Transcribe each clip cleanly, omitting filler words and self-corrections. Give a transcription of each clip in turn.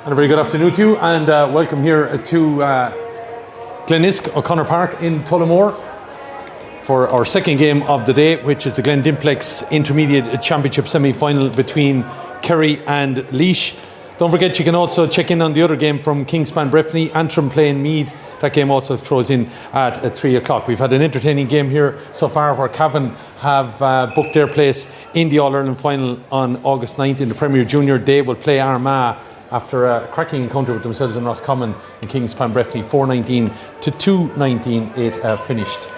And a very good afternoon to you, and welcome here to Glenisk O'Connor Park in Tullamore for our second game of the day, which is the Glen Dimplex Intermediate Championship semi-final between Kerry and Laois. Don't forget, you can also check in on the other game from Kingspan Breffni, Antrim playing Meath. That game also throws in at 3 o'clock. We've had an entertaining game here so far, where Cavan have booked their place in the All-Ireland final on August 9th in the Premier Junior. They will play Armagh after a cracking encounter with themselves in Roscommon in Kingspan Breffni, 4-19 to 2-19 it finished.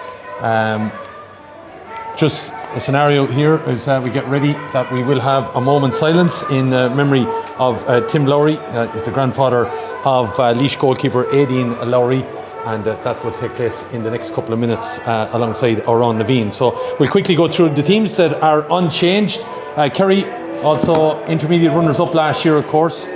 Just a scenario here as we get ready, that we will have a moment's silence in memory of Tim Lowry. He's the grandfather of Laois goalkeeper Aideen Lowry, and that will take place in the next couple of minutes alongside Oran Naveen. So we'll quickly go through the teams that are unchanged. Kerry, also intermediate runners up last year, of course,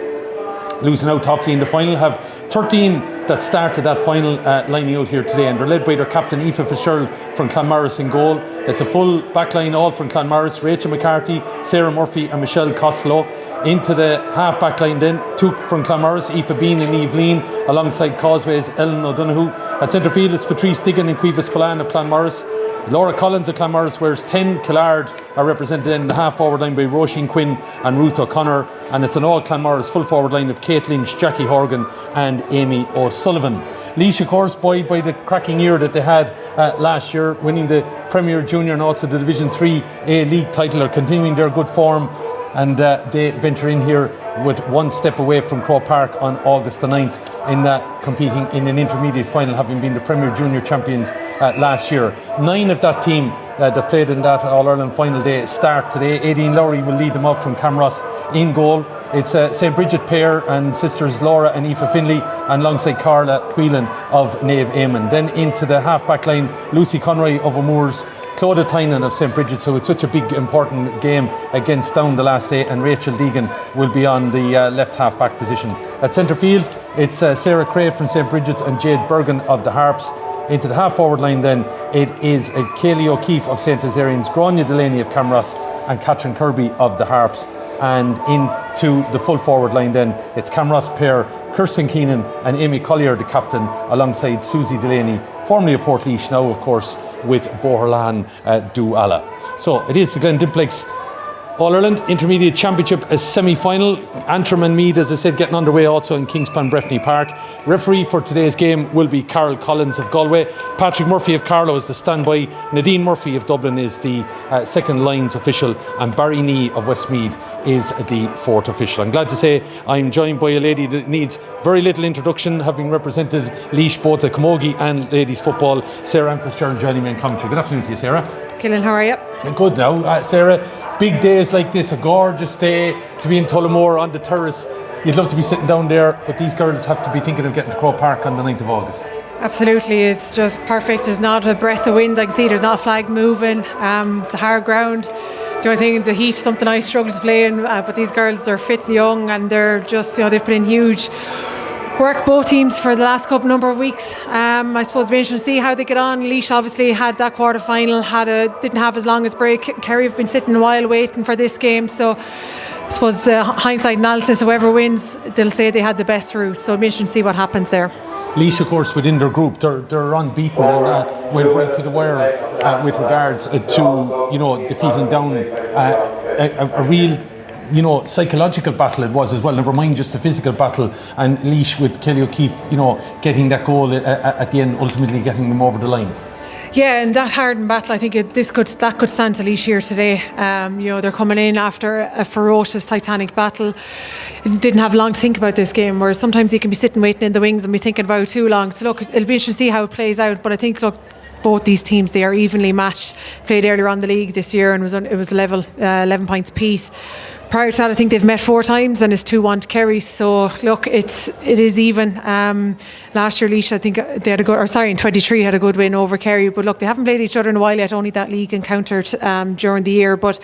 losing out toughly in the final, have 13 that started that final lining out here today, and they're led by their captain Aoife Fitzgerald from Clonmorris in goal. It's a full backline, all from Clonmorris: Rachel McCarthy, Sarah Murphy and Michelle Costello. Into the half back line then, two from Clonmorris, Aoife Bean and Eve Lean, alongside Causeway's Ellen O'Donoghue. At centre field, it's Patrice Diggin and Cueva Spillane of Clonmorris. Laura Collins of Clonmorris, whereas 10 Killard are represented in the half forward line by Roisin Quinn and Ruth O'Connor, and it's an all Clonmorris full forward line of Kate Lynch, Jackie Horgan and Amy O'Sullivan. Laois, of course, buoyed by the cracking year that they had last year, winning the Premier Junior and also the Division 3A League title, are continuing their good form, and they venture in here with one step away from Croke Park on August the 9th in competing in an intermediate final, having been the Premier Junior champions last year. 9 of that team that played in that All-Ireland final day start today. Aideen Lowry will lead them up from Camross in goal. It's St. Bridget pair and sisters Laura and Aoife Finlay, and alongside Carla Whelan of Nave Eamon. Then into the half-back line, Lucy Conroy of O'Moores, Clodagh Tynan of St. Bridget. So it's such a big important game against Down the last day, and Rachel Deegan will be on the left half-back position. At centre field, it's Sarah Cray from St. Bridget's and Jade Bergen of the Harps. Into the half-forward line then, it is Kaylee O'Keefe of St. Lazarians, Grania Delaney of Camross and Catherine Kirby of the Harps. And into the full forward line then, it's Camross pair Kirsten Keenan and Amy Collier, the captain, alongside Susie Delaney, formerly of Port Laois, now of course with Boherlan Duala. So it is the Glen Dimplex All-Ireland Intermediate Championship, a semi-final. Antrim and Meath, as I said, getting underway also in Kingspan Breffni Park. Referee for today's game will be Carol Collins of Galway. Patrick Murphy of Carlow is the standby. Nadine Murphy of Dublin is the second lines official, and Barry Nee of Westmeath is the fourth official. I'm glad to say I'm joined by a lady that needs very little introduction, having represented Laois both at Camogie and ladies football. Sarah Ann Fitzgerald joining me in commentary. Good afternoon to you, Sarah. Killian, how are you? Good now. Sarah, big days like this, a gorgeous day to be in Tullamore on the terrace. You'd love to be sitting down there, but these girls have to be thinking of getting to Croke Park on the 9th of August. Absolutely, it's just perfect. There's not a breath of wind. I can see there's not a flag moving. It's a hard ground. The only thing, the heat, something I struggle to play in, but these girls, they're fit and young, and they're just, they've put in huge work, both teams, for the last number of weeks. I suppose it'll be interesting to see how they get on. Laois obviously had that quarter final, didn't have as long as break. Kerry have been sitting a while waiting for this game, so I suppose the hindsight analysis, whoever wins, they'll say they had the best route, so it'll be interesting to see what happens there. Laois, of course, within their group, they're unbeaten and went right to the wire with regards to defeating Down. A real psychological battle it was as well, never mind just the physical battle, and Laois with Kelly O'Keefe getting that goal at the end, ultimately getting them over the line. Yeah, and that hardened battle, I think that could stand to Laois here today. They're coming in after a ferocious titanic battle. Didn't have long to think about this game, where sometimes you can be sitting waiting in the wings and be thinking about it too long. So look, it'll be interesting to see how it plays out, but I think, look, both these teams, they are evenly matched. Played earlier on the league this year and it was level, 11 points apiece. Prior to that, I think they've met 4 times and it's 2-1 to Kerry. So look, it is even. Last year, Laois, I think they had in 23 had a good win over Kerry. But look, they haven't played each other in a while yet. Only that league encountered during the year. But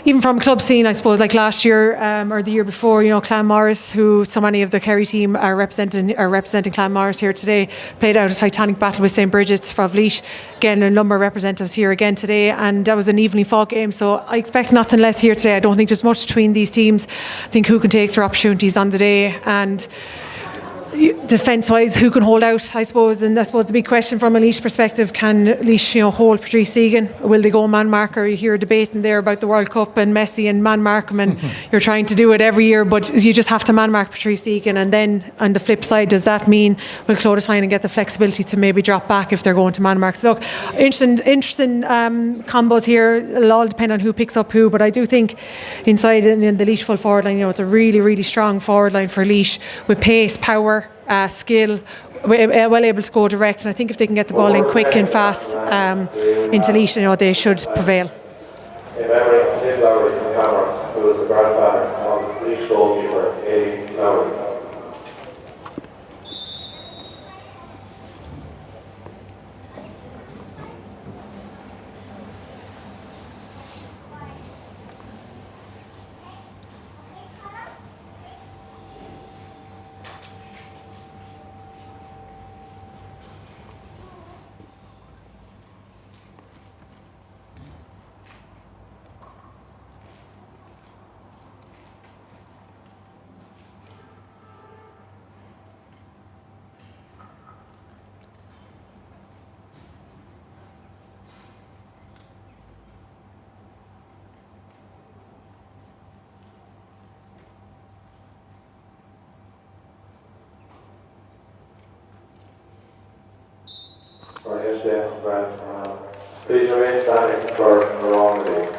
even from club scene, I suppose, like last year or the year before, Clanmorris, who so many of the Kerry team are representing Clanmorris here today, played out a titanic battle with St. Bridget's for Laois. Again, a number of representatives here again today, and that was an evenly fought game. So I expect nothing less here today. I don't think there's much between these teams. I think who can take their opportunities on the day, and defence-wise, who can hold out, I suppose. And I suppose the big question from a Laois perspective, can Laois hold Patrice Egan? Will they go man marker? You hear debating there about the World Cup and Messi and man mark him, and you're trying to do it every year, but you just have to man mark Patrice Egan. And then on the flip side, does that mean will Clodagh Tynan get the flexibility to maybe drop back if they're going to man mark? So interesting combos here. It'll all depend on who picks up who, but I do think inside in the Laois full forward line, it's a really, really strong forward line for Laois with pace, power, skill, well able to go direct, and I think if they can get the ball in quick and fast into Laois, they should prevail. In memory of Tim Lowry from Clanmorris, who was the grandfather of Laois goalkeeper Kerry Lowry. Please remain standing for the wrong lead.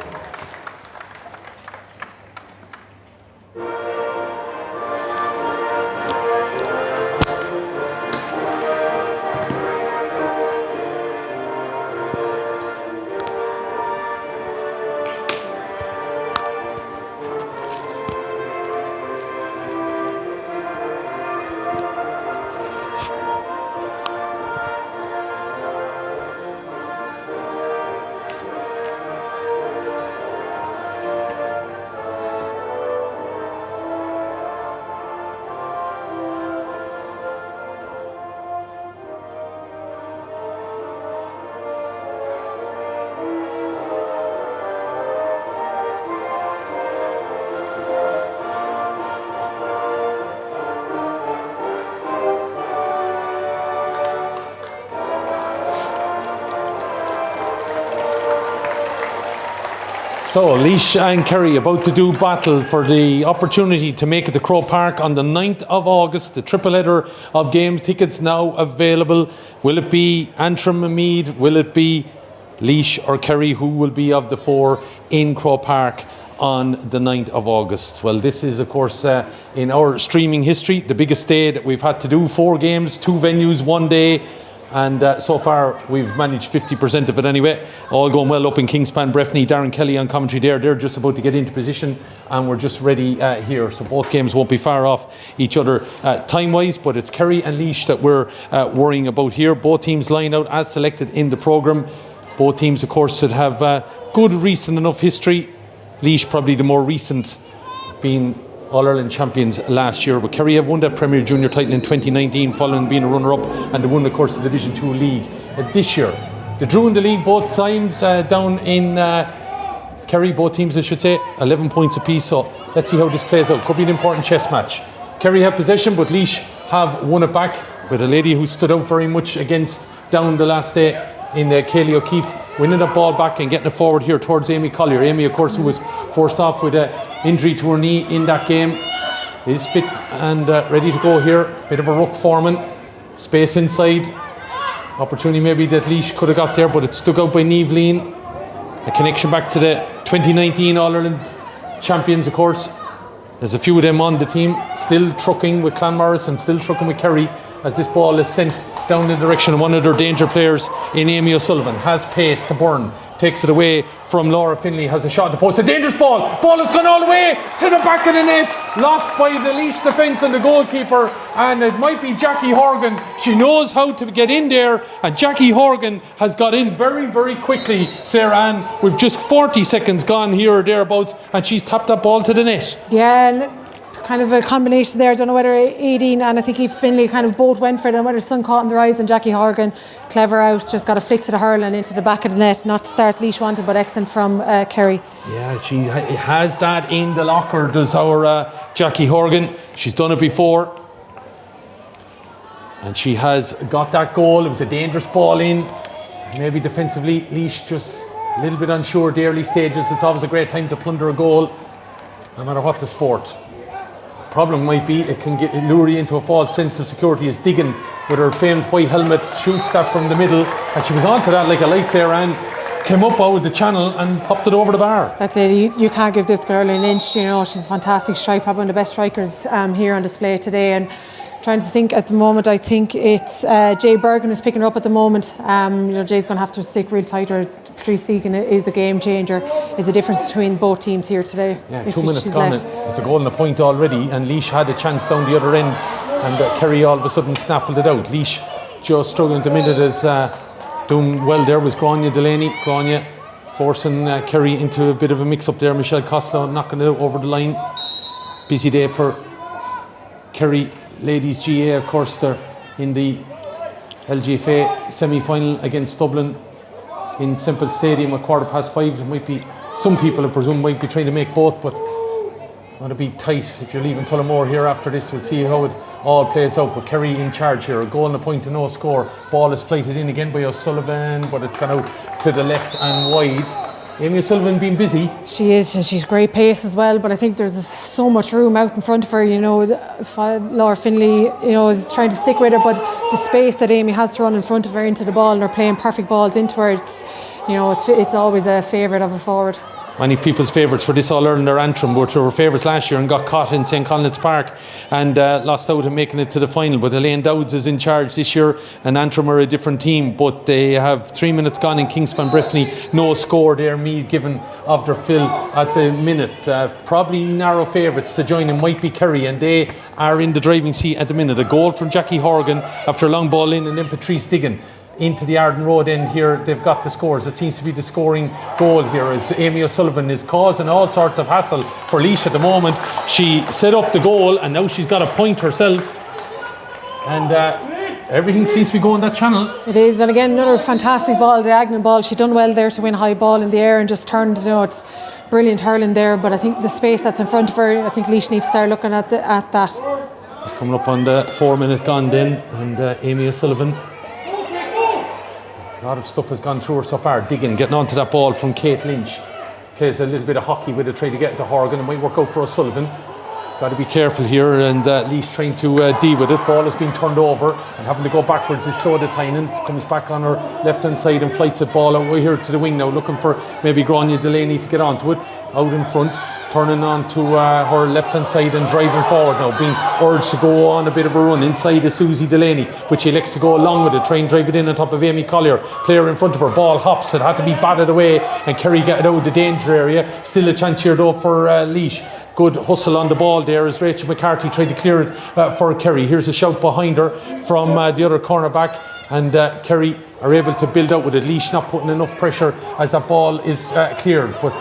So, Laois and Kerry about to do battle for the opportunity to make it to Croke Park on the 9th of August. The triple header of games, tickets now available. Will it be Antrim and Meath? Will it be Laois or Kerry? Who will be of the four in Croke Park on the 9th of August? Well, this is, of course, in our streaming history, the biggest day that we've had to do. 4 games, 2 venues, 1 day. And so far, we've managed 50% of it anyway. All going well up in Kingspan, Breffni. Darren Kelly on commentary there. They're just about to get into position and we're just ready here. So both games won't be far off each other time-wise, but it's Kerry and Laois that we're worrying about here. Both teams line out as selected in the programme. Both teams, of course, should have good, recent enough history. Laois probably the more recent, being All-Ireland champions last year, but Kerry have won that Premier Junior title in 2019 following being a runner-up, and they won, of course, the Division 2 league this year. They drew in the league both times down in Kerry, both teams I should say, 11 points apiece, so let's see how this plays out. Could be an important chess match. Kerry have possession, but Laois have won it back with a lady who stood out very much against Down the last day in Kaylee O'Keefe, winning the ball back and getting it forward here towards Amy Collier. Amy, of course, who was forced off with an injury to her knee in that game, is fit and ready to go here. Bit of a ruck foreman, space inside. Opportunity maybe that Laois could have got there, but it's stuck out by Niamh Lean. A connection back to the 2019 All-Ireland champions, of course. There's a few of them on the team, still trucking with Clanmorris and still trucking with Kerry as this ball is sent down in the direction of one of their danger players in Amy O'Sullivan. Has pace to burn. Takes it away from Laura Finlay, has a shot at the post. A dangerous ball. Ball has gone all the way to the back of the net. Lost by the Laois defence and the goalkeeper. And it might be Jackie Horgan. She knows how to get in there. And Jackie Horgan has got in very, very quickly, Sarah Ann. We've just 40 seconds gone here or thereabouts. And she's tapped that ball to the net. Yeah, and kind of a combination there. I don't know whether Aideen and I think Eve Finlay kind of both went for it, and whether Sun caught in the rise and Jackie Horgan, clever out, just got a flick to the hurl and into the back of the net. Not the start Laois wanted, but excellent from Kerry. Yeah, she has that in the locker, does our Jackie Horgan. She's done it before. And she has got that goal. It was a dangerous ball in. Maybe defensively, Laois just a little bit unsure at the early stages. It's always a great time to plunder a goal, no matter what the sport. Problem might be it can lure you into a false sense of security, as Diggin with her famed white helmet shoots that from the middle, and she was onto that like a light there and came up out of the channel and popped it over the bar. That's it. You can't give this girl an inch. You know, she's a fantastic striker, probably one of the best strikers here on display today. And trying to think at the moment, I think it's Jay Bergen who's picking her up at the moment. You know, Jay's going to have to stick real tight, or Patrice Deegan is a game changer. Is the difference between both teams here today. Yeah, 2 minutes gone. It's a goal and a point already, and Laois had a chance down the other end, and Kerry all of a sudden snaffled it out. Laois just struggling to minute as doing well there was Grania Delaney. Grania forcing Kerry into a bit of a mix-up there. Michelle Costello knocking it over the line. Busy day for Kerry ladies GA, of course. They're in the LGFA semi-final against Dublin in Semple Stadium at 5:15. There might be some people, I presume, might be trying to make both, but want to be tight if you're leaving Tullamore here after this. We'll see how it all plays out. But Kerry in charge here. A goal and a point to no score. Ball is flighted in again by O'Sullivan, but it's gone out to the left and wide. Amy O'Sullivan being busy. She is, and she's great pace as well, but I think there's so much room out in front of her. You know, Laura Finlay, you know, is trying to stick with her, but the space that Amy has to run in front of her into the ball, and they're playing perfect balls into her, it's, you know, it's always a favourite of a forward. Many people's favourites for this All-Ireland are Antrim, but they were favourites last year and got caught in St. Conleth's Park and lost out in making it to the final. But Elaine Dowds is in charge this year, and Antrim are a different team, but they have 3 minutes gone in Kingspan Breffni. No score there, Meath given of their fill at the minute. Probably narrow favourites to join them might be Kerry, and they are in the driving seat at the minute. A goal from Jackie Horgan after a long ball in, and then Patrice Diggin into the Arden Road end here. They've got the scores. It seems to be the scoring goal here, as Amy O'Sullivan is causing all sorts of hassle for Laois at the moment. She set up the goal and now she's got a point herself, and everything seems to be going that channel. It is, and again another fantastic ball, diagonal ball. She done well there to win a high ball in the air and just turned, you know, it's brilliant hurling there, but I think the space that's in front of her, I think Laois needs to start looking at that. It's coming up on the 4 minute gone then, and Amy O'Sullivan, a lot of stuff has gone through her so far. Digging, getting onto that ball from Kate Lynch. Plays a little bit of hockey with it, trying to get it to Horgan. It might work out for O'Sullivan. Got to be careful here, and Laois trying to deal with it. Ball has been turned over and having to go backwards is Clodagh Tynan. Comes back on her left hand side and flights the ball out here to the wing now, looking for maybe Grania Delaney to get onto it. Out in front, turning on to her left hand side and driving forward now, being urged to go on a bit of a run. Inside is Susie Delaney, but she elects to go along with it, try and drive it in on top of Amy Collier. Player in front of her, ball hops, it had to be batted away, and Kerry get it out of the danger area. Still a chance here though for Laois. Good hustle on the ball there as Rachel McCarthy tried to clear it for Kerry. Here's a shout behind her from the other cornerback, and Kerry are able to build out with it. Laois not putting enough pressure as that ball is cleared, but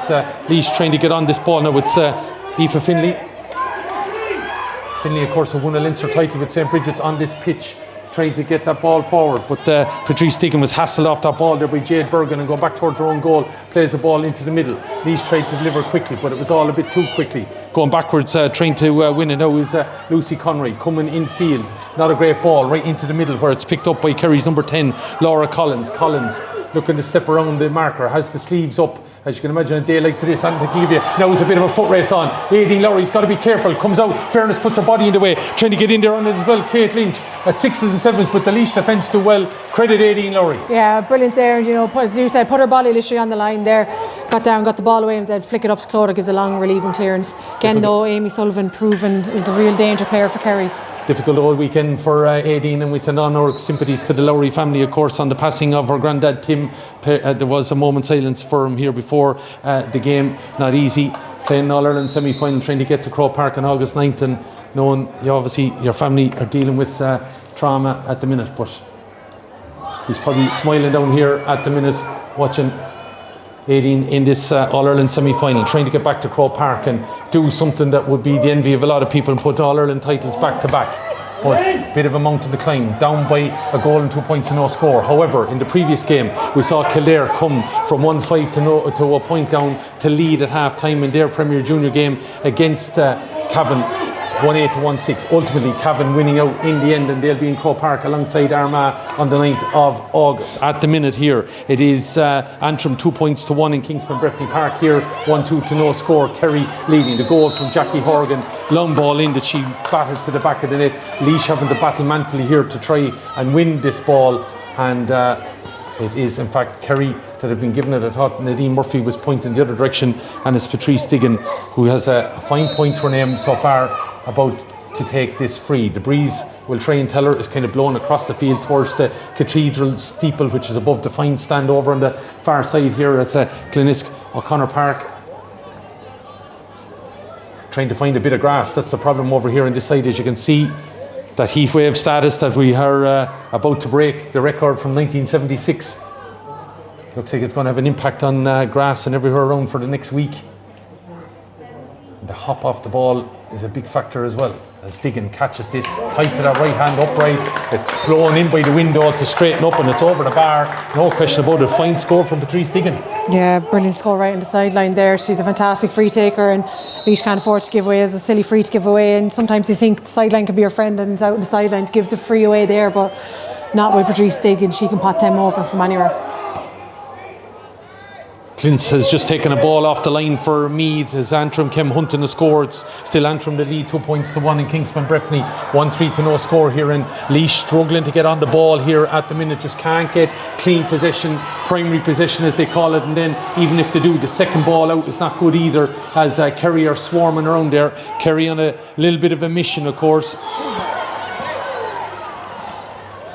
Laois trying to get on this ball now. It's Aoife Finlay. Finlay, of course, have won a Leinster title with St. Bridget's on this pitch, trying to get that ball forward, but Patrice Deegan was hassled off that ball there by Jade Bergen and going back towards her own goal, plays the ball into the middle. Laois tried to deliver quickly, but it was all a bit too quickly. Going backwards, trying to win it now is Lucy Conroy coming in field. Not a great ball, right into the middle where it's picked up by Kerry's number 10, Laura Collins. Collins looking to step around the marker, has the sleeves up. As you can imagine, a day like today, something to give you. Now there's a bit of a foot race on. Aideen Lowry's got to be careful. Comes out. Fairness puts her body in the way. Trying to get in there on it as well. Kate Lynch at 6s and 7s, but the Laois defence do well. Credit Aideen Lowry. Yeah, brilliant there. You know, as you said, put her body literally on the line there. Got down, got the ball away, and said, flick it up to Clodagh, gives a long relieving clearance. Again, though, Amy Sullivan proven it was a real danger player for Kerry. difficult old weekend for Aideen, and we send on our sympathies to the Lowry family, of course, on the passing of her granddad Tim. There was a moment's silence for him here before the game. Not easy playing All-Ireland semi-final, trying to get to Croke Park on August 9th, and knowing obviously your family are dealing with trauma at the minute, but he's probably smiling down here at the minute watching Aideen in this All-Ireland semi-final, trying to get back to Croke Park and do something that would be the envy of a lot of people and put All-Ireland titles back to back. But bit of a mountain to climb, down by a goal and 2 points and no score. However, in the previous game, we saw Kildare come from 1-5 to a point down to lead at half time in their Premier Junior game against Cavan, 1-8 to 1-6. Ultimately, Cavan winning out in the end, and they'll be in Croke Park alongside Armagh on the 9th of August. At the minute here, it is Antrim 2 points to 1 in Kingspan Breffni Park here, 1-2 to no score. Kerry leading. The goal from Jackie Horgan, long ball in that she batted to the back of the net. Laois having to battle manfully here to try and win this ball, and it is in fact Kerry that have been given it. I thought Nadine Murphy was pointing the other direction, and it's Patrice Diggin who has a fine point to her name so far, about to take this free. The breeze, will try and tell her, is kind of blowing across the field towards the Cathedral steeple, which is above the fine stand over on the far side here at Glenisk O'Connor Park. Trying to find a bit of grass. That's the problem over here on this side. As you can see, that heat wave status that we are about to break, the record from 1976. Looks like it's going to have an impact on grass and everywhere around for the next week. The hop off the ball is a big factor as well, as Diggin catches this tight to that right hand upright. It's blown in by the window to straighten up, and it's over the bar. No question about it. Fine score from Patrice Diggin. Yeah, brilliant score right on the sideline there. She's a fantastic free taker, and Laois can't afford to give away. As a silly free to give away, and sometimes you think the sideline can be your friend, and it's out on the sideline to give the free away there, but not with Patrice Diggin. She can pot them over from anywhere. Clintz has just taken a ball off the line for Meath as Antrim came hunting a score. It's still Antrim the lead, 2 points to 1 in Kingspan Breffni, 1-3 to no score here, and Laois struggling to get on the ball here at the minute, just can't get clean possession, primary possession as they call it, and then even if they do, the second ball out is not good either, as Kerry are swarming around there. Kerry on a little bit of a mission, of course,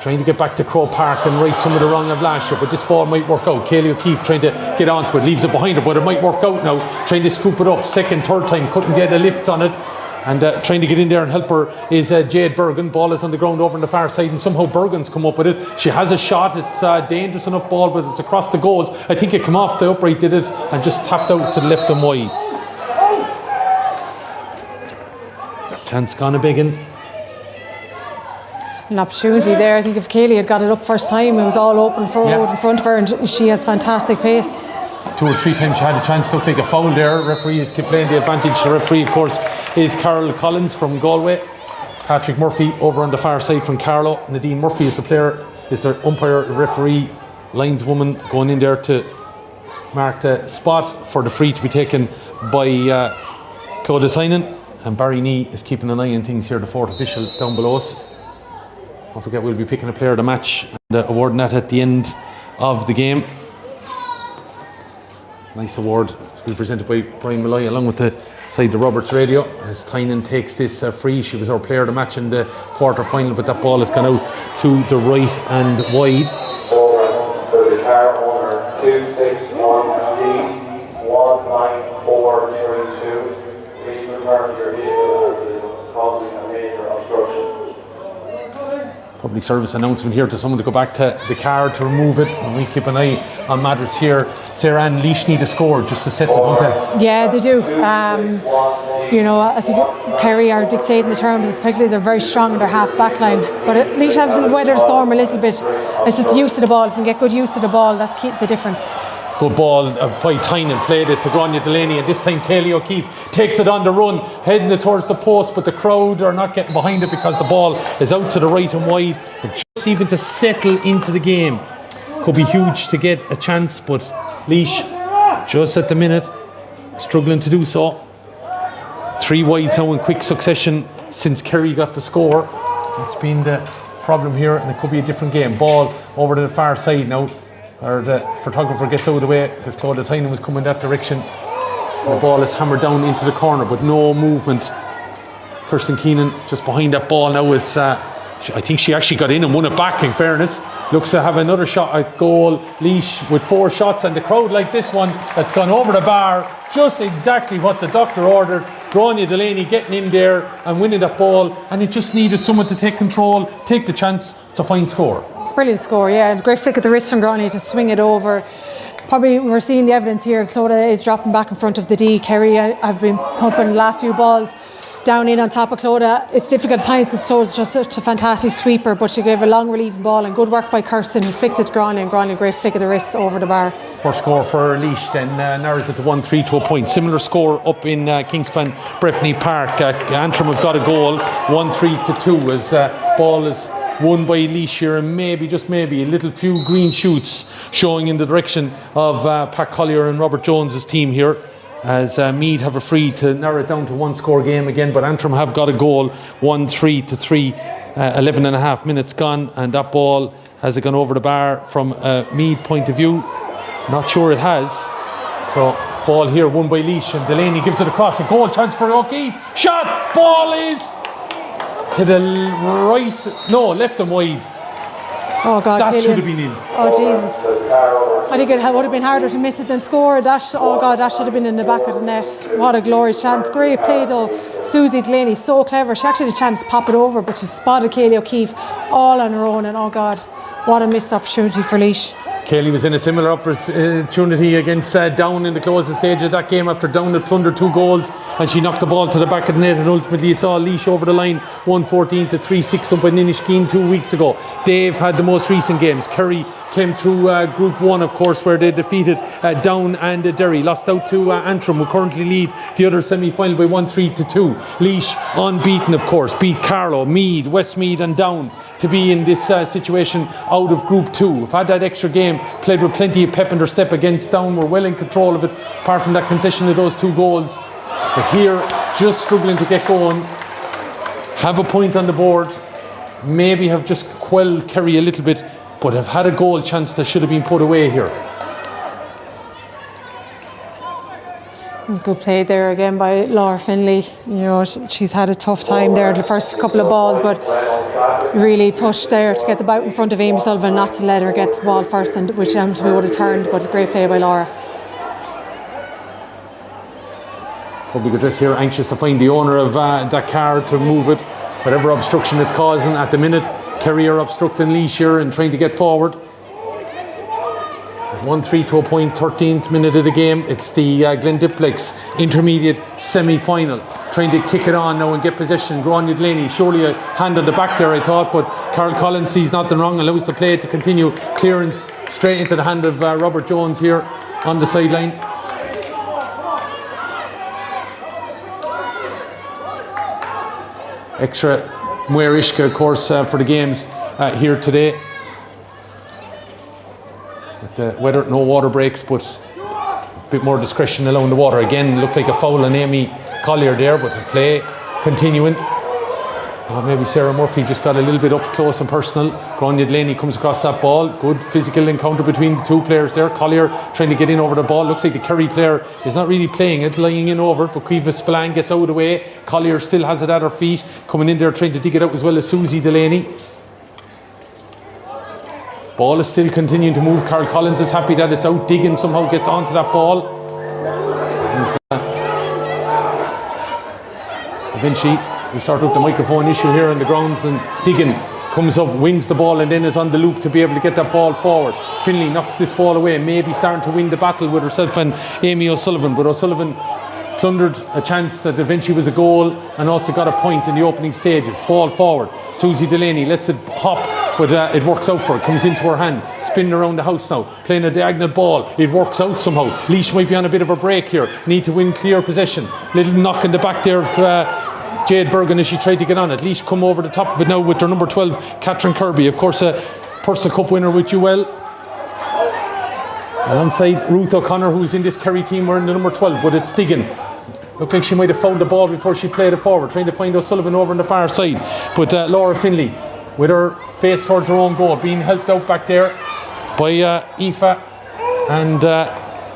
trying to get back to Croke Park and right some of the wrong of last year, but this ball might work out. Kayleigh O'Keefe trying to get onto it, leaves it behind her, but it might work out now. Trying to scoop it up, second, third time, couldn't get a lift on it, and trying to get in there and help her is Jade Bergen. Ball is on the ground over on the far side, and somehow Bergen's come up with it. She has a shot, it's a dangerous enough ball, but it's across the goals. I think it came off the upright, did it, and just tapped out to the left and wide. Chance gone a biggin. An opportunity there. I think if Kayleigh had got it up first time, it was all open forward in front of her, and she has fantastic pace. 2 or 3 times she had a chance to take a foul there. Referee is playing the advantage. The referee, of course, is Carol Collins from Galway. Patrick Murphy over on the far side from Carlow. Nadine Murphy is the player, is the umpire, referee, lineswoman going in there to mark the spot for the free to be taken by Clodagh Tynan. And Barry Nee is keeping an eye on things here, the fourth official down below us. Don't forget, we'll be picking a player of the match and awarding that at the end of the game. Nice award to be presented by Brian Malloy along with the side of Roberts Radio, as Tynan takes this free. She was our player of the match in the quarter final, but that ball has gone out to the right and wide. For the car owner 261D19432, please return to your vehicle as it is causing a major obstruction. Public service announcement here to someone to go back to the car to remove it, and we keep an eye on matters here. Sarah Ann, Laois need a score just to settle, don't they? Yeah, they do. You know, I think Kerry are dictating the terms, especially they're very strong in their half back line, but Laois have to weather the storm a little bit. It's just the use of the ball. If you can get good use of the ball, that's the difference. Good ball by Tynan, played it to Grania Delaney, and this time Kayleigh O'Keefe takes it on the run, heading it towards the post, but the crowd are not getting behind it because the ball is out to the right and wide. And just even to settle into the game could be huge to get a chance, but Laois, just at the minute, struggling to do so. 3 wides now in quick succession since Kerry got the score. That's been the problem here, and it could be a different game. Ball over to the far side now. Or the photographer gets out of the way because Clodagh Tynan was coming that direction. The ball is hammered down into the corner, but no movement Kirsten Keenan just behind that ball now is, I think she actually got in and won it back, in fairness. Looks to have another shot at goal. Laois with 4 shots, and the crowd like this one that's gone over the bar. Just exactly what the doctor ordered. Gráinne Delaney getting in there and winning that ball, and it just needed someone to take control, take the chance. It's a fine score. Brilliant score, yeah. Great flick at the wrist from Gráinne to swing it over. Probably we're seeing the evidence here. Clodagh is dropping back in front of the D. Kerry have been pumping the last few balls down in on top of Clodagh. It's difficult at times because Clodagh is just such a fantastic sweeper, but she gave a long relieving ball, and good work by Kirsten, who flicked it to Gráinne, and Gráinne great flick of the wrist over the bar. First score for Laois, then narrows it to 1-3 to a point. Similar score up in Kingspan Breffni Park. Antrim have got a goal, 1-3 to 2, as ball is won by Laois here, and maybe, just maybe, a little few green shoots showing in the direction of Pat Collier and Robert Jones's team here, as Meath have a free to narrow it down to 1-score game again, but Antrim have got a goal, 1-3 to 3, 11 and a half minutes gone, and that ball, has it gone over the bar from a Meath point of view? Not sure it has. So ball here won by Laois, and Delaney gives it across, a goal chance for O'Keefe, shot, ball is to the right, no, left and wide. Oh God, that Killian. should have been in. Oh Jesus. I think it would have been harder to miss it than score. That, oh God, that should have been in the back of the net. What a glorious chance. Great play though. Susie Delaney, so clever. She actually had a chance to pop it over, but she spotted Kayleigh O'Keefe all on her own, and oh God, what a missed opportunity for Laois. Kayleigh was in a similar opportunity against Down in the closing stage of that game, after Down had plundered 2 goals, and she knocked the ball to the back of the net, and ultimately it's all Laois over the line, 1-14 to 3-6 up in Inniskeen 2 weeks ago. Dave had the most recent games. Kerry came through Group 1, of course, where they defeated Down and Derry, lost out to Antrim, who currently lead the other semi-final by 1-3 to 2. Laois unbeaten, of course, beat Carlow, Meath, Westmeath and Down to be in this situation out of Group 2. Have had that extra game, played with plenty of pep in their step against Down, were well in control of it, apart from that concession of those 2 goals. But here, just struggling to get going, have a point on the board, maybe have just quelled Kerry a little bit, but have had a goal chance that should have been put away here. It was a good play there again by Laura Finlay. You know, she's had a tough time there the first couple of balls, but really pushed there to get the bout in front of Amy Sullivan, not to let her get the ball first, and which we would have turned, but a great play by Laura. Public address here, anxious to find the owner of that car to move it, whatever obstruction it's causing at the minute. Kerry are obstructing Laois here and trying to get forward. 1-3 to a point, 13th minute of the game. It's the Glen Dimplex intermediate semi-final. Trying to kick it on now and get possession. Gráinne Delaney, surely a hand on the back there, I thought, but Carol Collins sees nothing wrong and allows the play to continue. Clearance straight into the hand of Robert Jones here on the sideline. Extra Muir Ishka, of course, for the games here today. With the weather, no water breaks, but a bit more discretion allowing the water. Again, looked like a foul on Amy Collier there, but the play continuing. Maybe Sarah Murphy just got a little bit up close and personal. Gráinne Delaney comes across that ball. Good physical encounter between the 2 players there. Collier trying to get in over the ball. Looks like the Kerry player is not really playing it, lying in over it, but Caoimhe Spillane gets out of the way. Collier still has it at her feet, coming in there trying to dig it out as well as Susie Delaney. Ball is still continuing to move. Carol Collins is happy that it's out digging, somehow gets onto that ball. Eventually, we sort out the microphone issue here on the grounds, and Diggin comes up, wins the ball, and then is on the loop to be able to get that ball forward. Finlay knocks this ball away, maybe starting to win the battle with herself and Amy O'Sullivan, but O'Sullivan plundered a chance that eventually was a goal and also got a point in the opening stages. Ball forward. Susie Delaney lets it hop, but it works out for her. Comes into her hand, spinning around the house now, playing a diagonal ball. It works out somehow. Laois might be on a bit of a break here. Need to win clear possession. Little knock in the back there of Jade Bergen as she tried to get on it. Laois come over the top of it now with their number 12, Catherine Kirby. Of course, a personal cup winner with UL. Alongside Ruth O'Connor, who's in this Kerry team, wearing the number 12, but it's Diggin. Looked like she might have fouled the ball before she played it forward, trying to find O'Sullivan over on the far side. But Laura Finlay, with her face towards her own goal, being helped out back there by Aoife and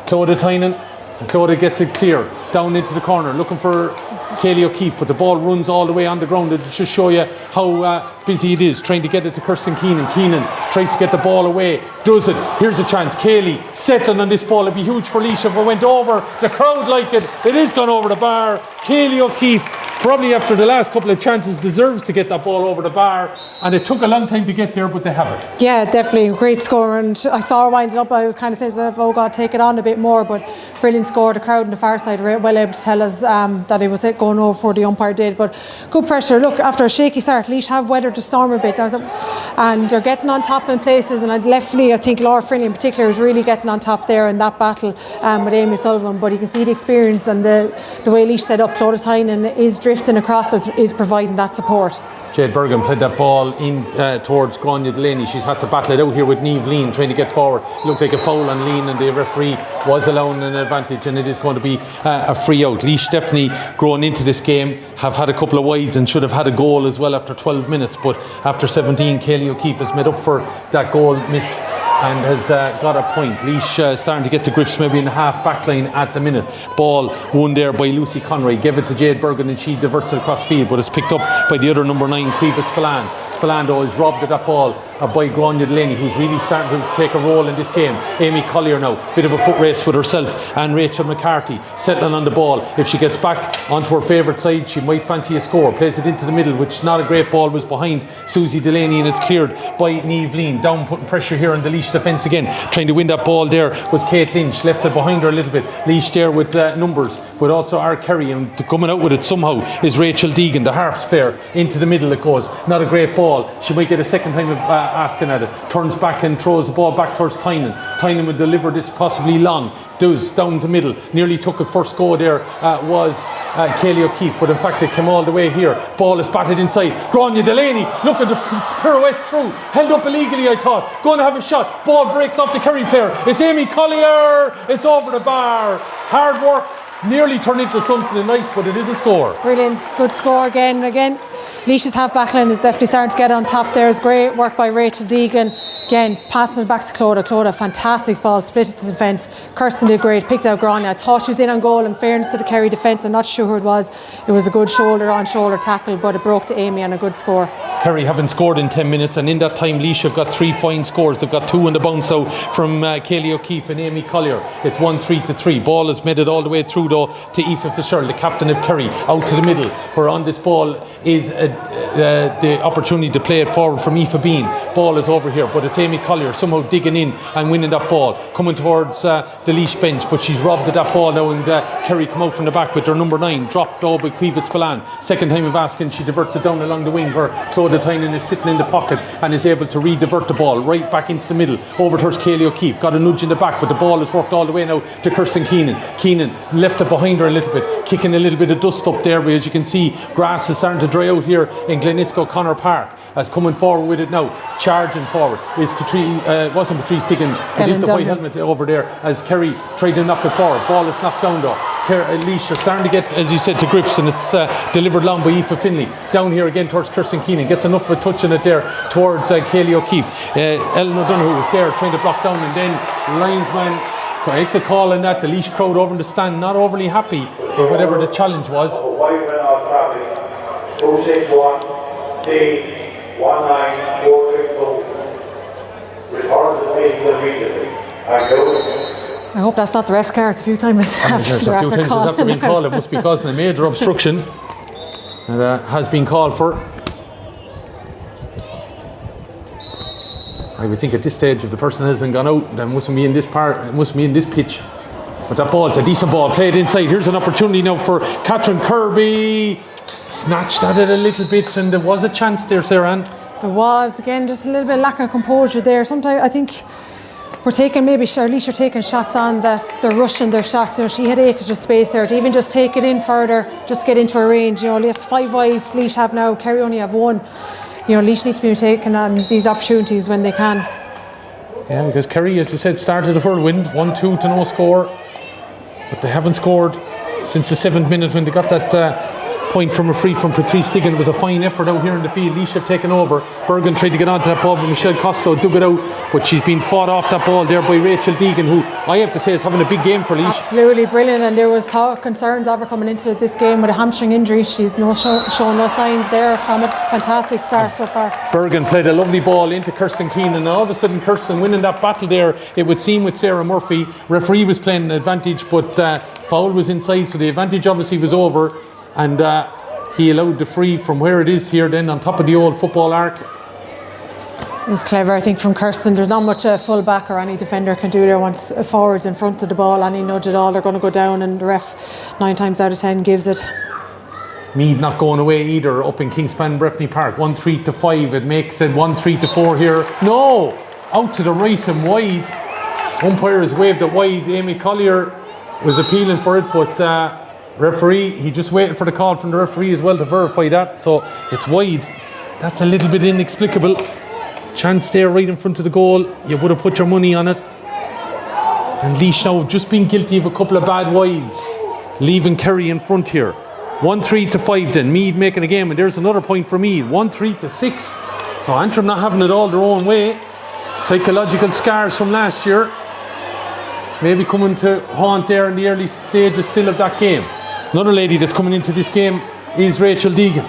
Clodagh Tynan. And Clodagh gets it clear, down into the corner, looking for Kaylee O'Keefe, but the ball runs all the way on the ground. It'll just show you how busy it is trying to get it to Kirsten Keenan. Keenan tries to get the ball away, does it. Here's a chance. Kaylee settling on this ball. It'd be huge for Laois if it went over. The crowd like it. It is gone over the bar. Kaylee O'Keefe, probably after the last couple of chances, deserves to get that ball over the bar, and it took a long time to get there, but they have it. Yeah, definitely a great score, and I saw her winding up. I was kind of saying to myself, oh God, take it on a bit more, but brilliant score. The crowd on the far side were well able to tell us that it was going over before the umpire did, but good pressure. Look, after a shaky start, Laois have weathered the storm a bit, and they're getting on top in places, and definitely I think Laura Finley in particular is really getting on top there in that battle with Amy Sullivan, but you can see the experience and the way Laois set up. Clodagh Tynan is drifting across, is providing that support. Jade Bergen played that ball in towards Grania Delaney. She's had to battle it out here with Niamh Lean trying to get forward. Looked like a foul on Lean, and the referee was allowing an advantage, and it is going to be a free out. Laois definitely growing into this game, have had a couple of wides and should have had a goal as well after 12 minutes, but after 17, Kaylee O'Keefe has made up for that goal miss and has got a point. Laois starting to get to grips maybe in the half back line at the minute. Ball won there by Lucy Conroy, gave it to Jade Bergen, and she diverts it across field, but it's picked up by the other number 9, Quiva Spillane. Spillane though is robbed of that ball by Grania Delaney, who's really starting to take a role in this game. Amy Collier now, bit of a foot race with herself and Rachel McCarthy settling on the ball. If she gets back onto her favourite side, she might fancy a score. Plays it into the middle, which not a great ball, was behind Susie Delaney, and it's cleared by Niamh Lean. Down putting pressure here on the Laois defence again, trying to win that ball there was Kate Lynch, left it behind her a little bit. Laois there with numbers, but also our Kerry, and coming out with it somehow is Rachel Deegan, the Harps player. Into the middle it goes, not a great ball. She might get a second time of asking at it. Turns back and throws the ball back towards Tynan. Tynan would deliver this possibly long. Does down the middle, nearly took a first go there, was Kaylee O'Keefe, but in fact it came all the way here. Ball is batted inside. Grania Delaney, look at the pirouette through, held up illegally I thought, going to have a shot. Ball breaks off the Kerry player. It's Amy Collier, it's over the bar. Hard work, nearly turned into something nice, but it is a score. Brilliant, good score again. Laois's half back line is definitely starting to get on top. There's great work by Rachel Deegan. Again, passing it back to Clodagh. Clodagh, fantastic ball, split it to defence. Kirsten did great, picked out Grania. I thought she was in on goal, in fairness to the Kerry defence. I'm not sure who it was. It was a good shoulder-on-shoulder tackle, but it broke to Amy and a good score. Kerry haven't scored in 10 minutes, and in that time Laois have got 3 fine scores. They've got 2 in the bounce out from Kaylee O'Keefe and Amy Collier. It's 1-3-3. Ball is made it all the way through though to Aoife Fitzgerald, the captain of Kerry, out to the middle, where on this ball is the opportunity to play it forward from Aoife Bean. Ball is over here, but it's Amy Collier somehow digging in and winning that ball, coming towards the Laois bench, but she's robbed of that ball now, and Kerry come out from the back with their number 9, dropped though by Quiva Spillane. Second time of asking, she diverts it down along the wing where Clodagh Tynan is sitting in the pocket and is able to re-divert the ball right back into the middle, over towards Kaylee O'Keefe. Got a nudge in the back, but the ball is worked all the way now to Kirsten Keenan. Keenan left it behind her a little bit, kicking a little bit of dust up there, but as you can see, grass is starting to dry out here in Glenisco Connor Park. As coming forward with it now, charging forward is wasn't Patrice Diggin, it is the white helmet over there as Kerry tried to knock it forward. Ball is knocked down though. Laois are starting to get, as you said, to grips, and it's delivered long by Aoife Finley. Down here again towards Kirsten Keenan, gets enough of a touch in it there towards Kaylee O'Keefe. Ellen O'Donoghue was there trying to block down, and then linesman makes a call on that. The Laois crowd over in the stand not overly happy with whatever the challenge was. 261 D19462. Report to the meeting immediately. Thank you. I hope that's not the rest cards a few times after being called. It must be causing a major obstruction. It has been called for. I would think at this stage, if the person hasn't gone out, then mustn't be in this pitch. But that ball's a decent ball, played inside. Here's an opportunity now for Catherine Kirby. Snatched at it a little bit, and there was a chance there, Sarah Ann. There was, again, just a little bit lack of composure there. Sometimes I think we're taking, maybe Charlize are taking shots on that, they're rushing their shots. You know, she had extra space there to even just take it in further, just get into her range. You know, it's 5 wides Laois have now, Kerry only have 1. You know, Laois need to be taking these opportunities when they can. Yeah, because Kerry, as you said, started a whirlwind, 1-2 to no score, but they haven't scored since the 7th minute when they got that point from a free from Patrice Diggin. It was a fine effort out here in the field. Laois have taken over. Bergen tried to get onto that ball, but Michelle Costello dug it out. But she's been fought off that ball there by Rachel Deegan, who I have to say is having a big game for Laois. Absolutely brilliant, and there was concerns of her coming into this game with a hamstring injury. She's showing no signs there from it. Fantastic start so far. Bergen played a lovely ball into Kirsten Keenan, and all of a sudden Kirsten winning that battle there, it would seem, with Sarah Murphy. Referee was playing an advantage, but foul was inside, so the advantage obviously was over, and he allowed the free from where it is here then on top of the old football arc. It was clever, I think, from Kirsten. There's not much a full back or any defender can do there once a forward's in front of the ball. Any nudge at all, they're going to go down, and the ref 9 times out of 10 gives it. Meath not going away either up in Kingspan Breffni Park. 1-3-5. It makes it 1-3-4 here. No! Out to the right and wide. Umpire has waved it wide. Amy Collier was appealing for it, but referee, he just waited for the call from the referee as well to verify that. So it's wide. That's a little bit inexplicable. Chance there right in front of the goal. You would have put your money on it. And Laois now just been guilty of a couple of bad wides, leaving Kerry in front here. 1-3-5 then. Meath making a game, and there's another point for Meath. 1-3-6. So Antrim not having it all their own way. Psychological scars from last year maybe coming to haunt there in the early stages still of that game. Another lady that's coming into this game is Rachel Deegan.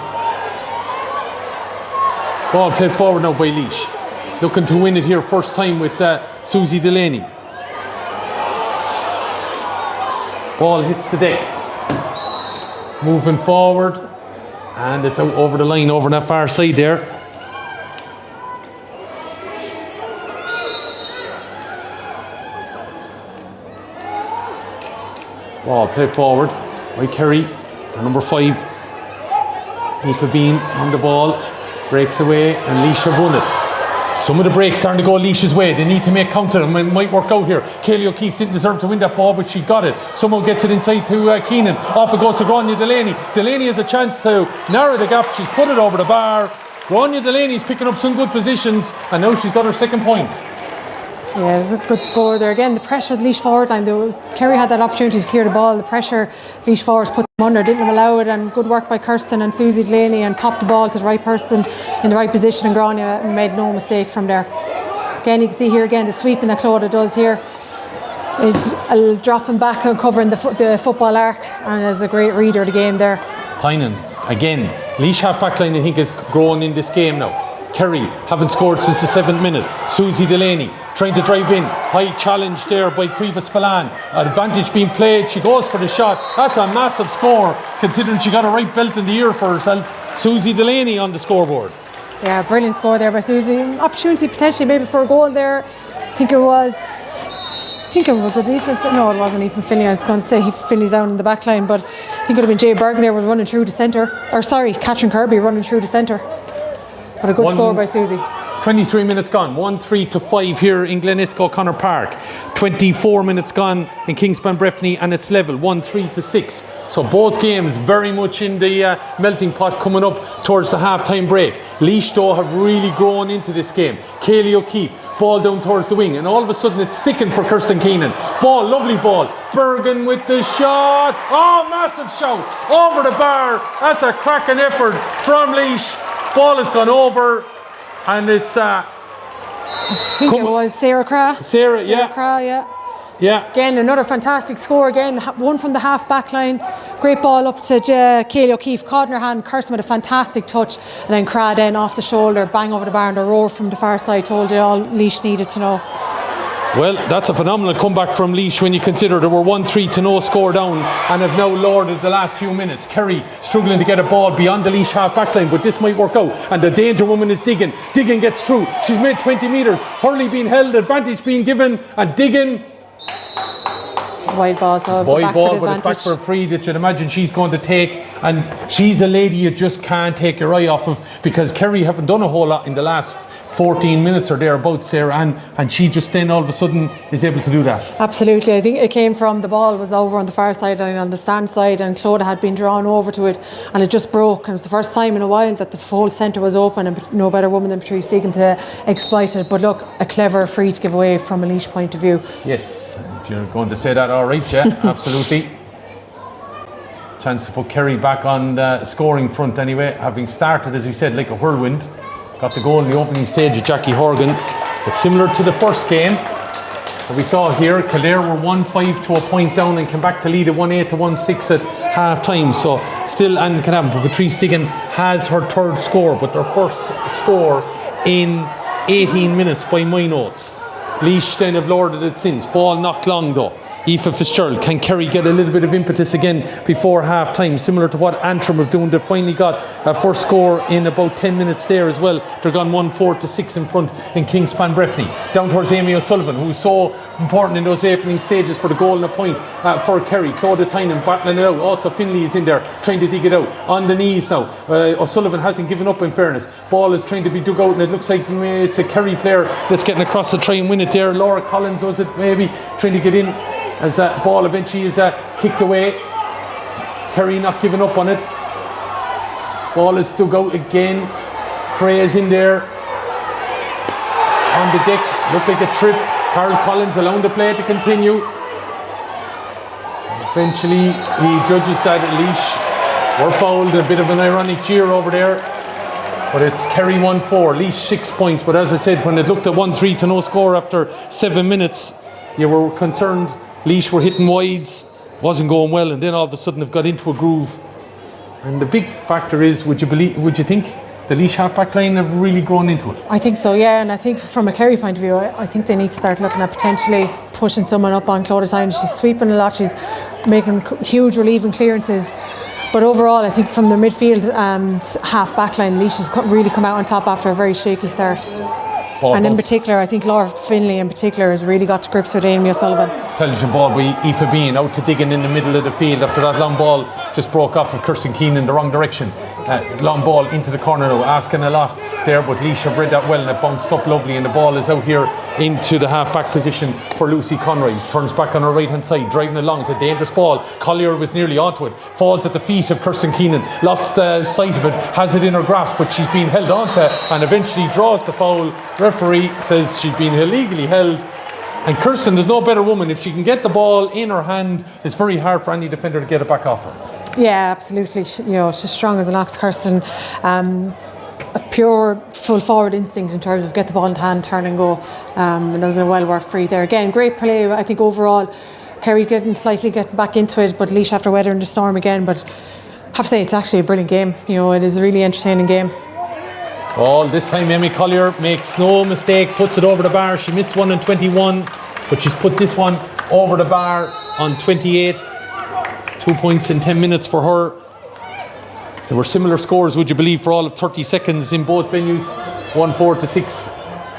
Ball played forward now by Laois. Looking to win it here first time with Susie Delaney. Ball hits the deck. Moving forward, and it's out over the line over that far side there. Ball played forward by Kerry, the number 5. Aoife Bean on the ball, breaks away, and Laois have won it. Some of the breaks starting to go Laois's way. They need to make count of them. It might work out here. Kaylee O'Keefe didn't deserve to win that ball, but she got it. Someone gets it inside to Keenan. Off it goes to Grania Delaney. Delaney has a chance to narrow the gap. She's put it over the bar. Grania Delaney's picking up some good positions, and now she's got her second point. Yeah, it's a good score there. Again, the pressure of the Laois forward line. Kerry had that opportunity to clear the ball. The pressure Laois forwards put them under, didn't allow it, and good work by Kirsten and Susie Delaney, and popped the ball to the right person in the right position, and Grania made no mistake from there. Again, you can see here again the sweeping that Clodagh does here is dropping back and covering the football arc, and is a great reader of the game there. Tynan, again, Laois half back line I think is growing in this game now. Kerry haven't scored since the 7th minute. Susie Delaney trying to drive in. High challenge there by Cueva Spillane. Advantage being played. She goes for the shot. That's a massive score considering she got a right belt in the ear for herself. Susie Delaney on the scoreboard. Yeah, brilliant score there by Susie. Opportunity potentially maybe for a goal there. I think it was Ethan? No, it wasn't Ethan Finley. I was going to say Finley's down in the back line, but I think it would have been Jay Bergen there was running through the centre. Or sorry, Catherine Kirby running through the centre. But a good score by Susie. 23 minutes gone, 1-3-5 here in Glenisco Connor Park. 24 minutes gone in Kingspan Breffni, and it's level 1-3-6. So both games very much in the melting pot coming up towards the half-time break. Laois though have really grown into this game. Kaylee O'Keefe, ball down towards the wing, and all of a sudden it's sticking for Kirsten Keenan. Ball, lovely ball. Bergen with the shot. Oh, massive shout over the bar. That's a cracking effort from Laois. Ball has gone over, and it's I think it was Sarah Cra. Sarah Cra, yeah. Yeah. Again, another fantastic score. Again, one from the half back line. Great ball up to Kaylee O'Keefe. Caught in her hand. Kirsten with a fantastic touch. And then Cra then off the shoulder. Bang over the bar, and a roar from the far side told you all Laois needed to know. Well, that's a phenomenal comeback from Laois when you consider there were 1-3 score down and have now lorded the last few minutes. Kerry struggling to get a ball beyond the Laois half back line, but this might work out. And the danger woman is Diggin. Diggin gets through. She's made 20 metres. Hurley being held, advantage being given, and Diggin. Wide ball, so wide ball, but it's back for a free that you'd imagine she's going to take, and she's a lady you just can't take your eye off of, because Kerry haven't done a whole lot in the last 14 minutes or thereabouts, Sarah, and she just then all of a sudden is able to do that. Absolutely. I think it came from the ball was over on the far side and on the stand side, and Clodagh had been drawn over to it, and it just broke, and it was the first time in a while that the whole centre was open, and no better woman than Patrice Deegan to exploit it. But look, a clever free to give away from a Laois point of view. Yes, if you're going to say that, all right, yeah, absolutely. Chance to put Kerry back on the scoring front anyway, having started, as we said, like a whirlwind. Got the goal in the opening stage of Jackie Horgan. But similar to the first game that we saw here, Kildare were 1-5 to a point down and came back to lead at 1-8 to 1-6 at half time. So still anything can happen. But Patrice Diggin has her third score, but their first score in 18 minutes by my notes. Laois then have lowered it since. Ball knocked long though. Aoife Fitzgerald, can Kerry get a little bit of impetus again before half time, similar to what Antrim have done? They finally got a first score in about 10 minutes there as well. They're gone 1-4 to 6 in front in Kingspan Breffni. Down towards Amy O'Sullivan, who's so important in those opening stages for the goal and a point for Kerry. Claudia Tynan battling it out. Also Finlay is in there trying to dig it out. On the knees now. O'Sullivan hasn't given up in fairness. Ball is trying to be dug out and it looks like it's a Kerry player that's getting across to try and win it there. Laura Collins was it maybe trying to get in as that ball eventually is kicked away. Kerry not giving up on it. Ball is dug out again. Cray is in there on the deck. Looked like a trip. Carol Collins allowing the play to continue. Eventually he judges that Laois were fouled. A bit of an ironic jeer over there. But it's Kerry 1-4, Laois 6 points. But as I said, when it looked at 1-3 to no score after 7 minutes, you were concerned. Laois were hitting wides, wasn't going well, and then all of a sudden they've got into a groove. And the big factor is, would you think the Laois half-back line have really grown into it? I think so, yeah, and I think from a Kerry point of view, I think they need to start looking at potentially pushing someone up on Claudia Tynan. She's sweeping a lot, she's making huge relieving clearances. But overall, I think from the midfield and half-back line, Laois has really come out on top after a very shaky start. And in particular, I think Laura Finlay in particular has really got to grips with Amy O'Sullivan. Intelligent ball by Aoife Bean out to Diggin in the middle of the field after that long ball just broke off of Kirsten Keane in the wrong direction. Long ball into the corner now, asking a lot there, but Laois have read that well and it bounced up lovely, and the ball is out here into the half-back position for Lucy Conroy. Turns back on her right-hand side, driving along. It's a dangerous ball. Collier was nearly onto it. Falls at the feet of Kirsten Keenan. Lost sight of it, has it in her grasp, but she's been held onto and eventually draws the foul. Referee says she's been illegally held. And Kirsten, there's no better woman. If she can get the ball in her hand, it's very hard for any defender to get it back off her. Yeah, absolutely. She's strong as an ox, Kirsten. A pure full forward instinct in terms of get the ball in the hand, turn and go. And it was a well worth free there. Again, great play. I think overall, Kerry getting back into it, but Laois after weathering the storm again. But I have to say, it's actually a brilliant game. It is a really entertaining game. All this time, Emmy Collier makes no mistake, puts it over the bar. She missed one on 21, but she's put this one over the bar on 28. 2 points in 10 minutes for her. There were similar scores, would you believe, for all of 30 seconds in both venues. 1-4 to 6.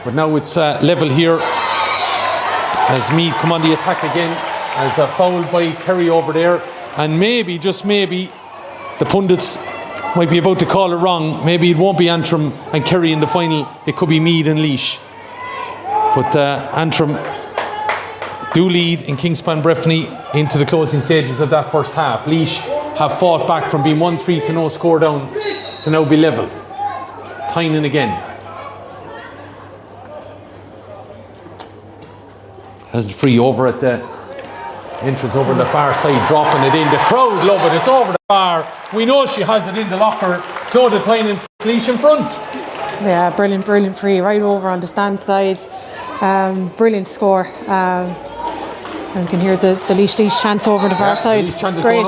But now it's level here as Meath come on the attack again, as a foul by Kerry over there. And maybe, just maybe, the pundits might be about to call it wrong. Maybe it won't be Antrim and Kerry in the final. It could be Meath and Laois. But Antrim do lead in Kingspan Breffni into the closing stages of that first half. Laois have fought back from being 1-3 to no score down to now be level. Tynan again. Has it free over at the entrance over on the far side, dropping it in. The crowd love it. It's over the bar. We know she has it in the locker. Claudia Tynan, Laois in front. Yeah, brilliant free right over on the stand side. Brilliant score. And you can hear the Laois chants over the far side. It's great.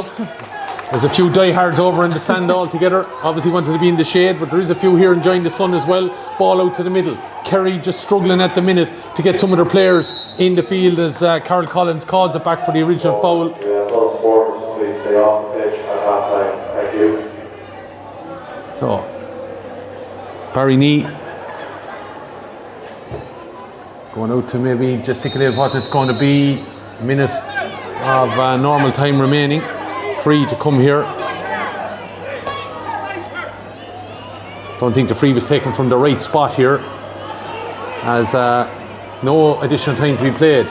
There's a few diehards over in the stand all together. Obviously wanted to be in the shade, but there is a few here enjoying the sun as well. Ball out to the middle. Kerry just struggling at the minute to get some of their players in the field as Carol Collins calls it back for the original foul. Please stay off the pitch at half time. Thank you. So, Barry Knee going out to maybe gesticulate what it's going to be. A minute of normal time remaining. Free to come here. Don't think the free was taken from the right spot here, as no additional time to be played.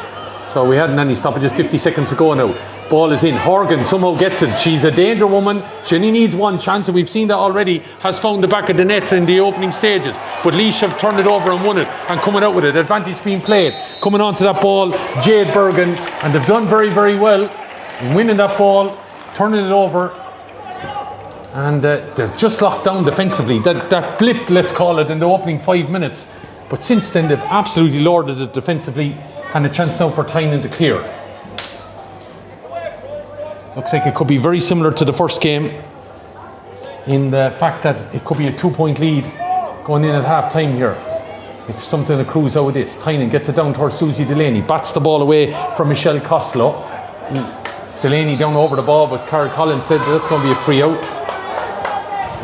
So we hadn't any stoppages. 50 seconds to go now. Ball is in. Horgan somehow gets it. She's a danger woman. She only needs one chance, and we've seen that already. Has found the back of the net in the opening stages. But Laois have turned it over and won it, and coming out with it. Advantage being played. Coming on to that ball, Jade Bergen, and they've done very, very well in winning that ball, turning it over, and they're just locked down defensively. That blip, let's call it, in the opening 5 minutes. But since then, they've absolutely lorded it defensively, and a chance now for Tynan to clear. Looks like it could be very similar to the first game in the fact that it could be a 2-point lead going in at half time here. If something accrues out of this, Tynan gets it down towards Susie Delaney, bats the ball away from Michelle Costello. Delaney down over the ball, but Carol Collins said that's going to be a free out.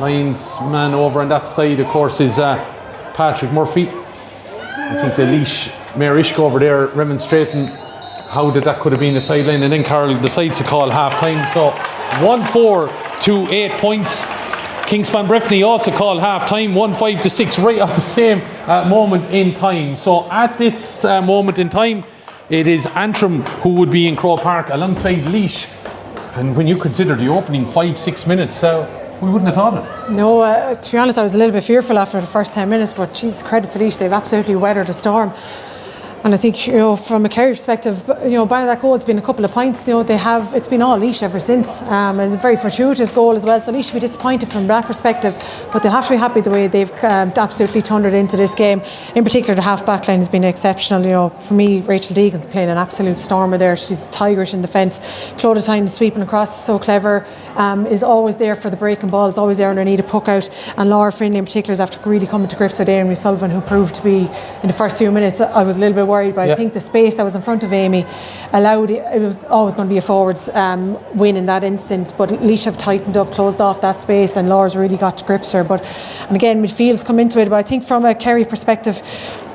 Linesman over on that side, of course, is Patrick Murphy. I think the Laois Mayor Ishka over there remonstrating how that could have been a sideline, and then Carol decides to call half time. So 1-4 to 8 points. Kingspan Breffni also called half time, 1-5 to 6, right at the same moment in time. So at this moment in time, it is Antrim who would be in Croke Park alongside Laois. And when you consider the opening 5-6 minutes, we wouldn't have thought it. No, to be honest, I was a little bit fearful after the first 10 minutes, but geez, credit to Laois, they've absolutely weathered the storm. And I think, from a Kerry perspective, by that goal, it's been a couple of points. It's been all Laois ever since. It's a very fortuitous goal as well. So Laois should be disappointed from that perspective, but they'll have to be happy the way they've absolutely thundered into this game. In particular, the half back line has been exceptional. For me, Rachel Deegan's playing an absolute stormer there. She's tigerish in defence. Clodagh Tynan sweeping across, so clever. Is always there for the breaking ball. Is always there underneath a puck out. And Laura Finley in particular is after really coming to grips with Amy Sullivan, who proved to be, in the first few minutes, I was a little bit worried, but I think the space that was in front of Amy allowed it was always going to be a forwards win in that instance, but Laois have tightened up, closed off that space, and Laura's really got to grips her. And again, midfield's come into it, but I think from a Kerry perspective,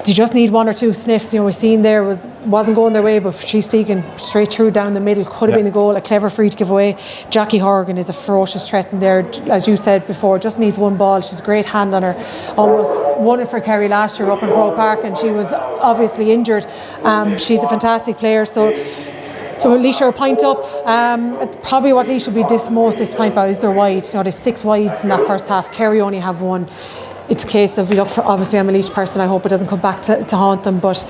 you just need one or two sniffs. We've seen there wasn't going their way, but Patrice Deegan straight through down the middle could have been a goal, a clever free to give away. Jackie Horgan is a ferocious threat in there, as you said before, just needs one ball. She's a great hand on her, almost won it for Kerry last year up in Croke Park, and she was obviously injured. She's a fantastic player, so Laois are a point up. Probably what Laois should be most disappointed about is their wide. There's 6 wides in that first half. Kerry only have 1. It's a case of, obviously I'm a Laois person, I hope it doesn't come back to haunt them, but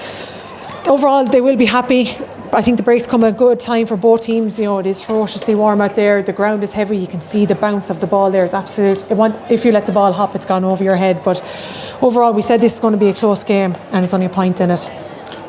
overall they will be happy. I think the breaks come at a good time for both teams. It is ferociously warm out there, the ground is heavy, you can see the bounce of the ball there. It's absolute. If you let the ball hop, it's gone over your head, but overall we said this is going to be a close game, and there's only a point in it.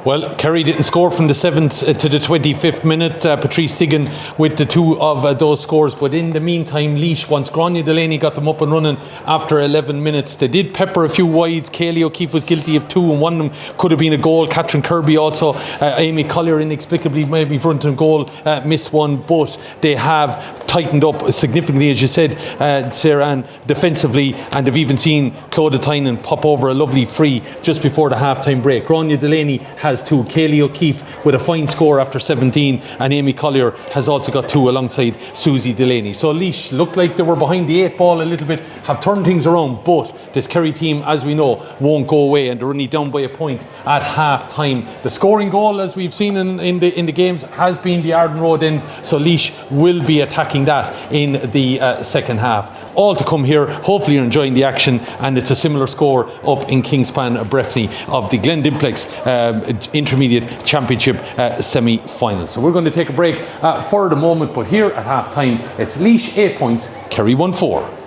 Well, Kerry didn't score from the 7th to the 25th minute. Patrice Deegan with the 2 of those scores. But in the meantime, Laois, once Gráinne Delaney got them up and running after 11 minutes, they did pepper a few wides. Kaylee O'Keefe was guilty of 2, and one of them could have been a goal. Catherine Kirby also. Amy Collier inexplicably maybe front and goal missed one. But they have tightened up significantly, as you said, Sarah Ann, defensively. And they've even seen Clodagh Tynan pop over a lovely free just before the half-time break. Gráinne Delaney has 2. Kaylee O'Keefe with a fine score after 17, and Amy Collier has also got 2 alongside Susie Delaney. So Laois looked like they were behind the 8 ball a little bit, have turned things around, but this Kerry team, as we know, won't go away, and they're only down by a point at half time. The scoring goal, as we've seen in the games, has been the Arden Road end, so Laois will be attacking that in the second half. All to come here. Hopefully you're enjoying the action, and it's a similar score up in Kingspan Breffni of the Glen Dimplex Intermediate Championship semi-final. So we're going to take a break for the moment, but here at half time it's Laois 8 points, Kerry 1-4.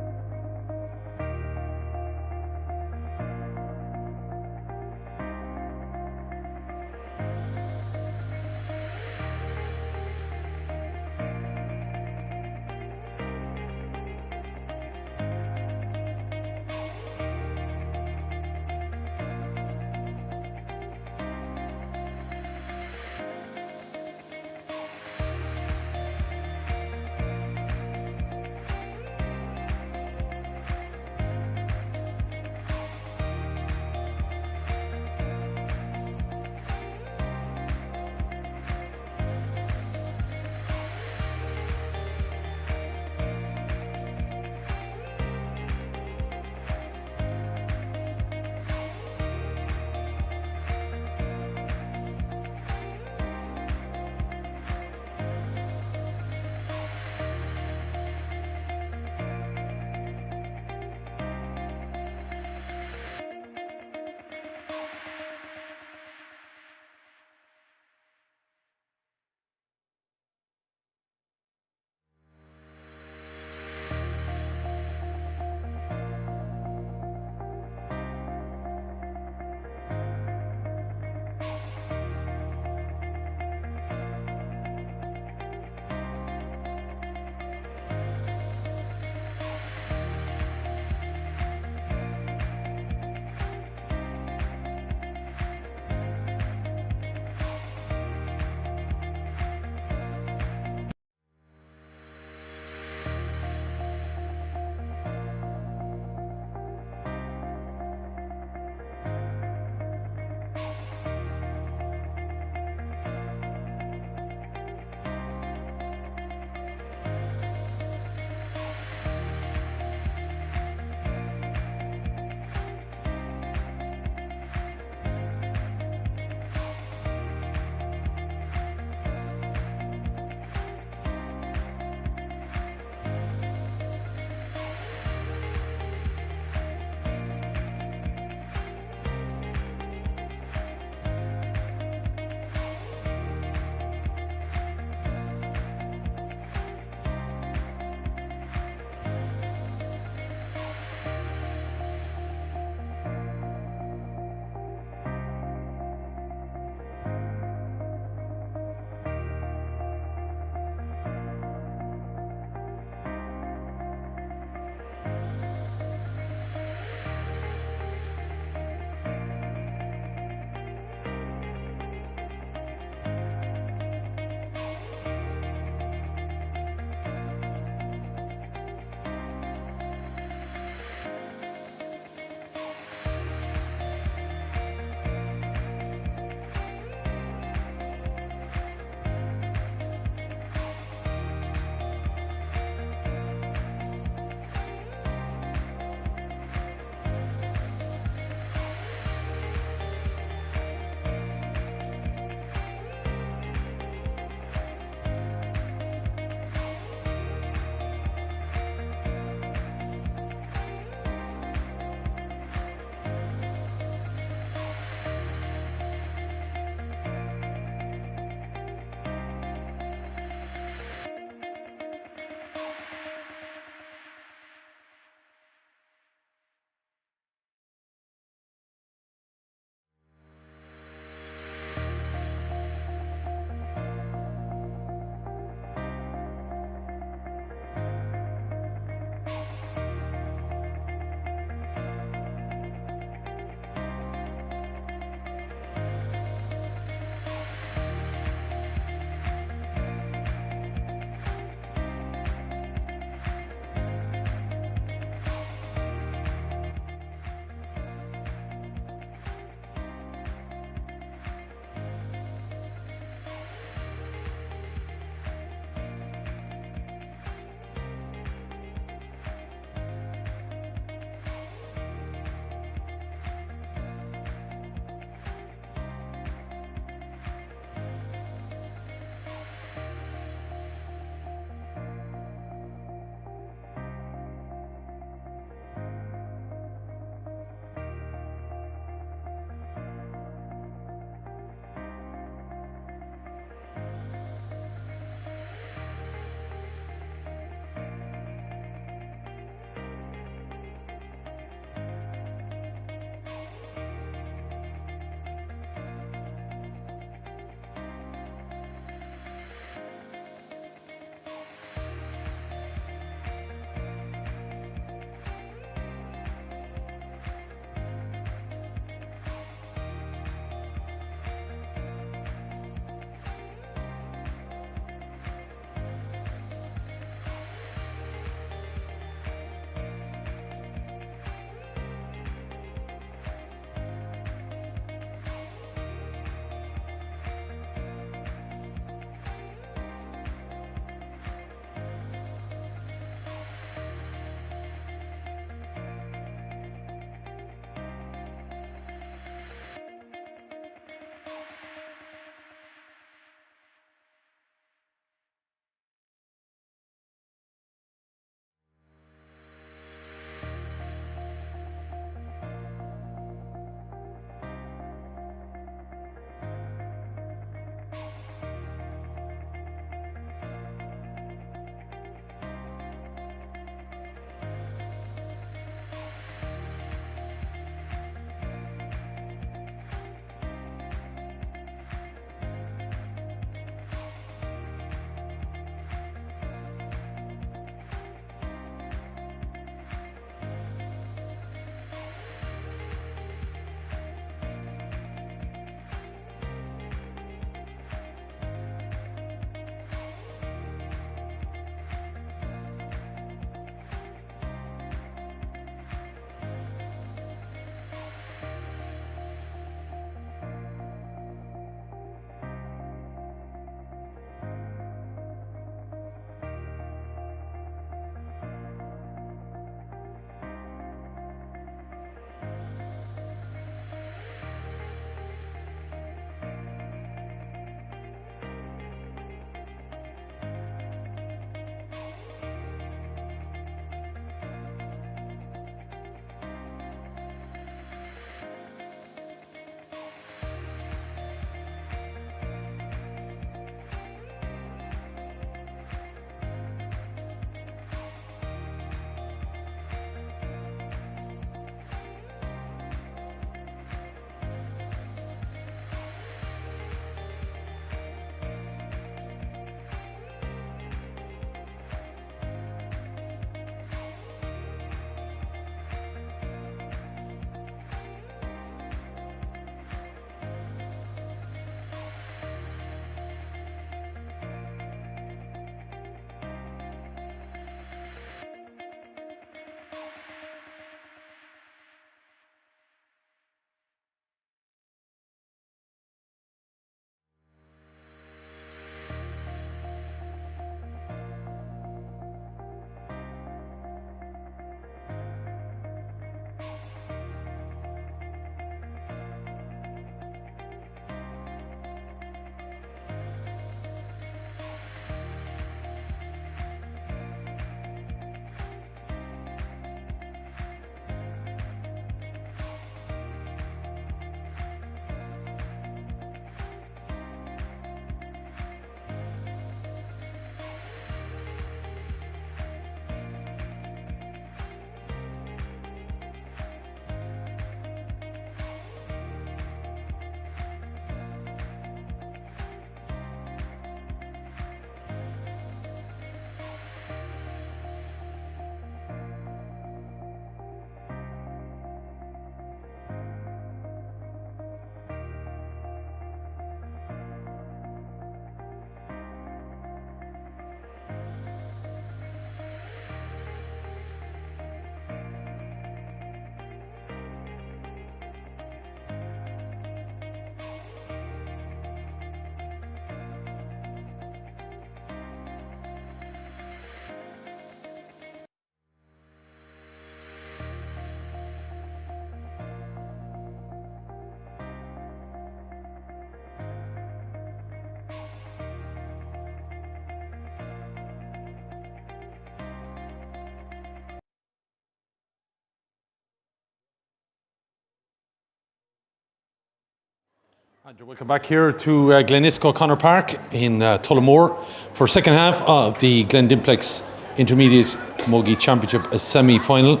And you're welcome back here to Glen O'Connor Park in Tullamore for second half of the Glen Dimplex Intermediate Camogie Championship semi-final.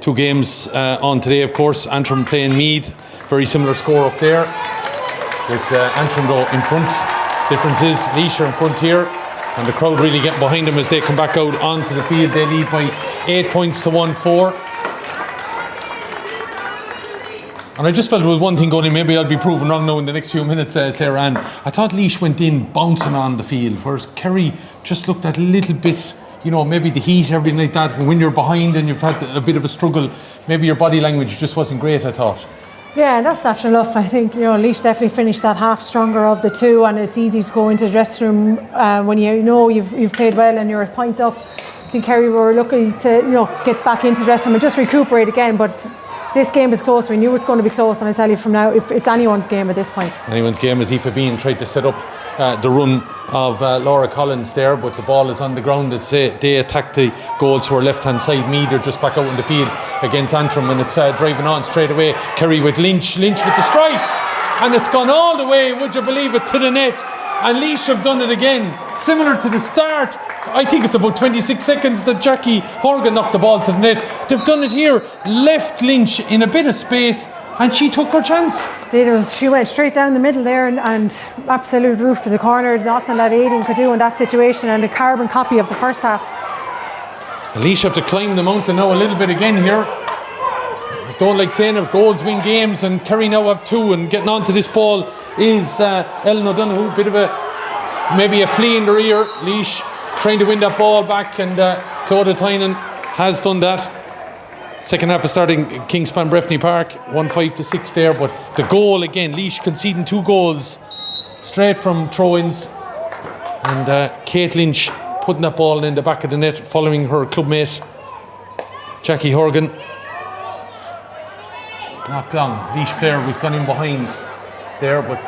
Two games on today, of course. Antrim playing Meath, very similar score up there, with Antrim though in front. Difference is Laois are in front here, and the crowd really getting behind them as they come back out onto the field. They lead by 8 points to 1-4. And I just felt there was one thing going in, maybe I'll be proven wrong now in the next few minutes, Sarah Ann. I thought Laois went in bouncing on the field, whereas Kerry just looked at a little bit, you know, maybe the heat, everything like that. And when you're behind and you've had a bit of a struggle, maybe your body language just wasn't great, I thought. Yeah, that's natural enough. I think, you know, Laois definitely finished that half stronger of the two, and it's easy to go into the dressing room when you know you've played well and you're a point up. I think Kerry were lucky to, you know, get back into the dressing room and just recuperate again, but this game is close. We knew it's going to be close, and I tell you from now, if it's anyone's game at this point. Anyone's game, as Aoife Bean tried to set up the run of Laura Collins there, but the ball is on the ground as they attack the goals who are left-hand side. Meath are just back out in the field against Antrim, and it's driving on straight away. Kerry with Lynch with the strike, and it's gone all the way, would you believe it, to the net. And Laois have done it again, similar to the start. I think it's about 26 seconds that Jackie Horgan knocked the ball to the net. They've done it here, left Lynch in a bit of space, and she took her chance. She went straight down the middle there and absolute roof to the corner. Nothing that Aidan could do in that situation, and a carbon copy of the first half. Laois have to climb the mountain now a little bit again here. Don't like saying it, goals win games, and Kerry now have two, and getting onto this ball is Ellen O'Donoghue. Bit of maybe a flea in their ear. Laois trying to win that ball back, and Clodagh Tynan has done that. Second half is starting Kingspan Breffni Park, 1-5-6 there, but the goal again, Laois conceding 2 goals straight from throw-ins, and Kate Lynch putting that ball in the back of the net following her clubmate Jackie Horgan. Not long, Laois player was gone in behind there, but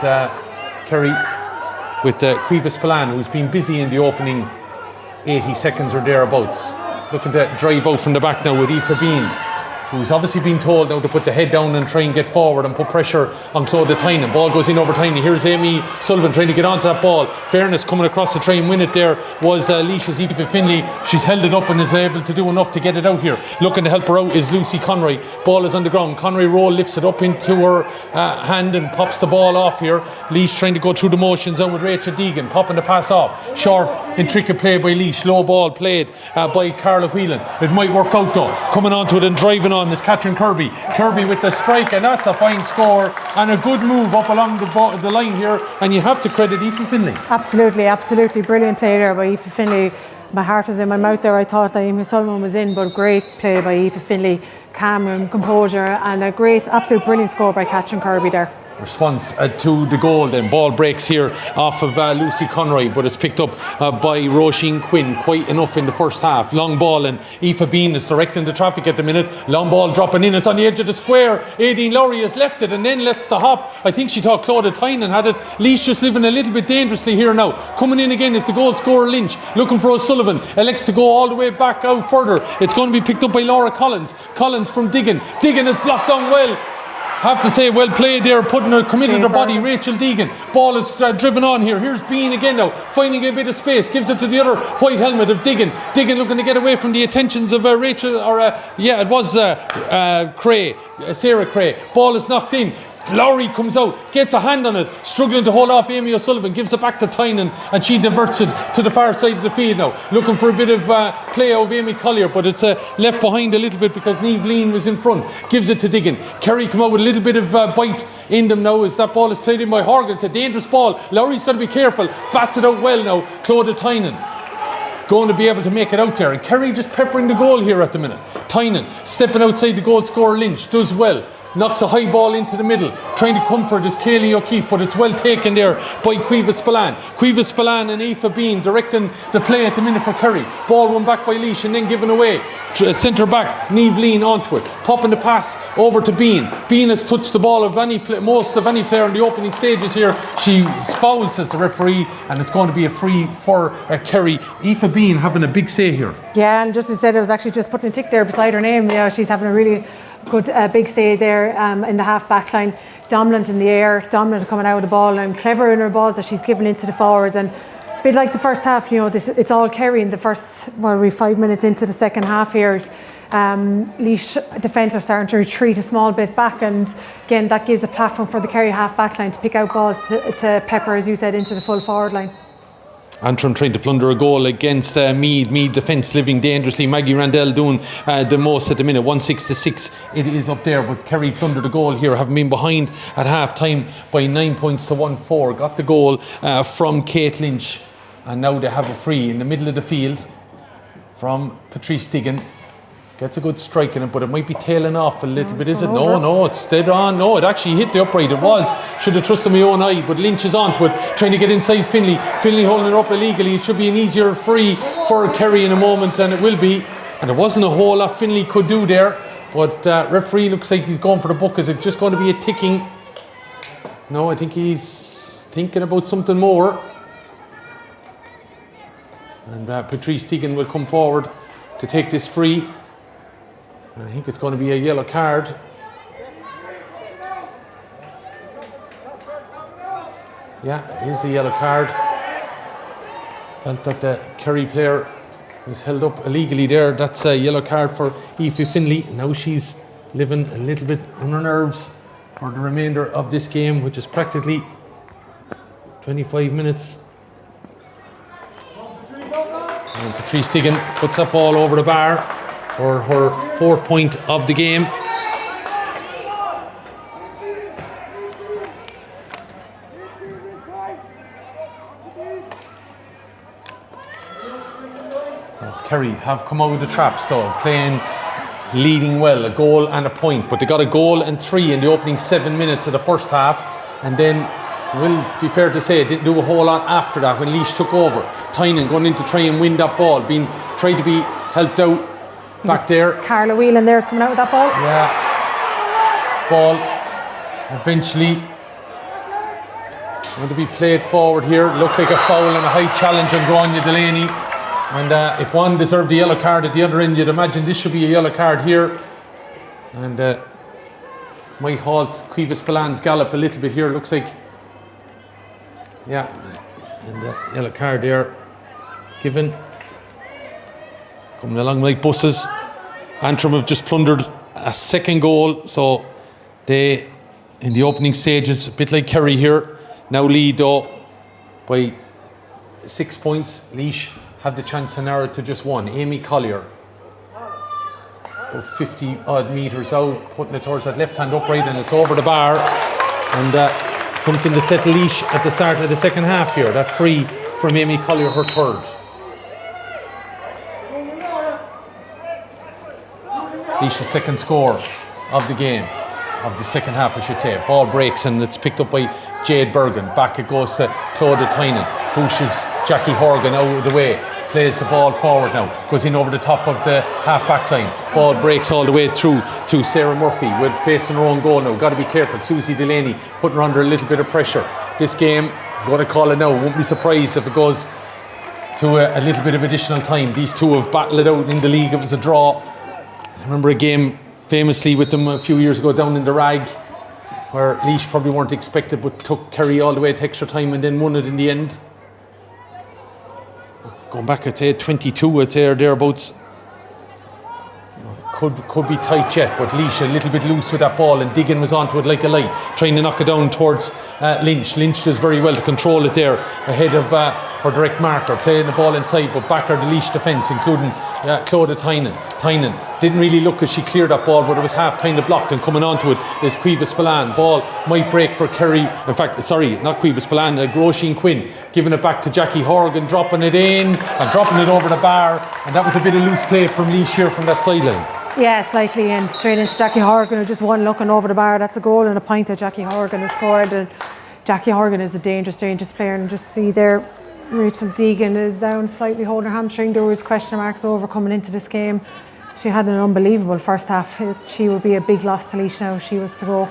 Kerry with Cueva Spillane, who's been busy in the opening 80 seconds or thereabouts, looking to drive out from the back now with Aoife Bean, who's obviously been told now to put the head down and try and get forward and put pressure on Clodagh Tynan. Ball goes in over Tynan. Here's Amy Sullivan trying to get onto that ball. Fairness coming across to try and win it there was Laois's Aoife Finlay. She's held it up and is able to do enough to get it out here. Looking to help her out is Lucy Conroy. Ball is on the ground. Conroy roll, lifts it up into her hand and pops the ball off here. Laois trying to go through the motions out with Rachel Deegan, popping the pass off. Short, intricate play by Laois. Low ball played by Carla Whelan. It might work out though. Coming onto it and driving on is Catherine Kirby. Kirby with the strike, and that's a fine score and a good move up along the line here, and you have to credit Aoife Finlay. Absolutely brilliant play there by Aoife Finlay. My heart was in my mouth there. I thought that Amy Sullivan was in, but great play by Aoife Finlay. Calm, composure, and a great, absolute brilliant score by Catherine Kirby there. Response to the goal then. Ball breaks here off of Lucy Conroy, but it's picked up by Roisin Quinn quite enough in the first half. Long ball, and Aoife Bean is directing the traffic at the minute. Long ball dropping in, it's on the edge of the square. Aideen Lowry has left it and then lets the hop. I think she thought Clodagh Tynan had it. Laois just living a little bit dangerously here now. Coming in again is the goal scorer Lynch, looking for O'Sullivan. Elects to go all the way back out further. It's going to be picked up by Laura Collins. Collins from Diggin. Diggin is blocked down well. Have to say, well played there, committed her body, Rachel Deegan. Ball is driven on here. Here's Bean again now, finding a bit of space, gives it to the other white helmet of Diggin. Diggin looking to get away from the attentions of Rachel, it was Cray, Sarah Cray. Ball is knocked in. Lowry comes out, gets a hand on it, struggling to hold off Amy O'Sullivan, gives it back to Tynan, and she diverts it to the far side of the field now, looking for a bit of play of Amy Collier, but it's left behind a little bit because Niamh Lean was in front, gives it to Diggin. Kerry come out with a little bit of bite in them now as that ball is played in by Horgan. It's a dangerous ball. Lowry's got to be careful, bats it out well now. Clodagh Tynan going to be able to make it out there, and Kerry just peppering the goal here at the minute. Tynan stepping outside the goal scorer Lynch, does well. Knocks a high ball into the middle. Trying to comfort is Kaylee O'Keefe, but it's well taken there by Cueva Spillane. Cueva Spillane and Aoife Bean directing the play at the minute for Kerry. Ball won back by Laois and then given away. Centre back, Niamh Lean onto it. Popping the pass over to Bean. Bean has touched the ball of most of any player in the opening stages here. She fouled, says the referee, and it's going to be a free for Kerry. Aoife Bean having a big say here. Yeah, and just as I said, I was actually just putting a tick there beside her name. Yeah, she's having a really good big say there in the half back line. dominant in the air, dominant coming out of the ball, and clever in her balls that she's given into the forwards. And a bit like the first half, it's all Kerry in the first, 5 minutes into the second half here. Laois defence are starting to retreat a small bit back, and again that gives a platform for the Kerry half back line to pick out balls to pepper, as you said, into the full forward line. Antrim trying to plunder a goal against Meath. Meath defence living dangerously. Maggie Randell doing the most at the minute. 1-6 it is up there, but Kerry plundered a goal here, having been behind at half time by 9 points to 1-4. Got the goal from Kate Lynch, and now they have a free in the middle of the field from Patrice Diggin. Gets a good strike in it, but it might be tailing off a little bit, is it? No, it's dead on. No, it actually hit the upright. It was. Should have trusted my own eye, but Lynch is onto it, trying to get inside Finlay. Finlay holding it up illegally. It should be an easier free for Kerry in a moment, and it will be. And there wasn't a whole lot Finlay could do there, but referee looks like he's going for the book. Is it just going to be a ticking? No, I think he's thinking about something more. And Patrice Diggin will come forward to take this free. I think it's going to be a yellow card. Yeah, it is a yellow card. Felt that the Kerry player was held up illegally there. That's a yellow card for Aoife Finlay. Now she's living a little bit on her nerves for the remainder of this game, which is practically 25 minutes. And Patrice Diggin puts that ball over the bar for her 4th point of the game. So Kerry have come out of the traps though, playing, leading well, a goal and a point, but they got a goal and 3 in the opening 7 minutes of the first half, and then, will be fair to say, didn't do a whole lot after that when Laois took over. Tynan going in to try and win that ball, tried to be helped out back there. Carla Whelan there is coming out with that ball. Yeah. Ball eventually going to be played forward here. Looks like a foul and a high challenge on Grania Delaney. And if one deserved the yellow card at the other end, you'd imagine this should be a yellow card here. And might halt Cueva Spillan's gallop a little bit here. Looks like, yeah, and the yellow card there given. Coming along like buses. Antrim have just plundered a second goal, so they, in the opening stages, a bit like Kerry here, now lead though by 6 points. Laois have the chance to narrow it to just 1. Amy Collier, about 50 odd metres out, putting it towards that left hand upright, and it's over the bar. And something to settle Laois at the start of the second half here. That free from Amy Collier, her 3rd. Laois' second score of the game, of the second half, I should say. Ball breaks and it's picked up by Jade Bergen. Back it goes to Claudia Tynan. Pushes Jackie Horgan out of the way. Plays the ball forward now. Goes in over the top of the half-back line. Ball breaks all the way through to Sarah Murphy. With facing her own goal now. Got to be careful. Susie Delaney putting her under a little bit of pressure. This game, I'm going to call it now. Won't be surprised if it goes to a little bit of additional time. These two have battled it out in the league. It was a draw. I remember a game famously with them a few years ago down in the Rag, where Laois probably weren't expected, but took Kerry all the way to extra time and then won it in the end. Going back, I'd say 22, I'd say, or thereabouts. Could be tight yet, but Laois a little bit loose with that ball, and Diggin was onto it like a light, trying to knock it down towards Lynch. Lynch does very well to control it there ahead of her direct marker, playing the ball inside, but back her the Laois defence, including Claudia Tynan. Tynan didn't really look as she cleared that ball, but it was half kind of blocked, and coming onto it is Cueva Spillan. Ball might break for Kerry. In fact, sorry, not Cueva Spillan, Grosheen Quinn giving it back to Jackie Horgan, dropping it in and dropping it over the bar, and that was a bit of loose play from Laois here from that sideline. Yeah, slightly, and straight into Jackie Horgan, who just one looking over the bar. That's a goal and a point that Jackie Horgan has scored. And Jackie Horgan is a dangerous player. And just see there, Rachel Deegan is down slightly, holding her hamstring. There was question marks over coming into this game. She had an unbelievable first half. She would be a big loss to Laois now if she was to go.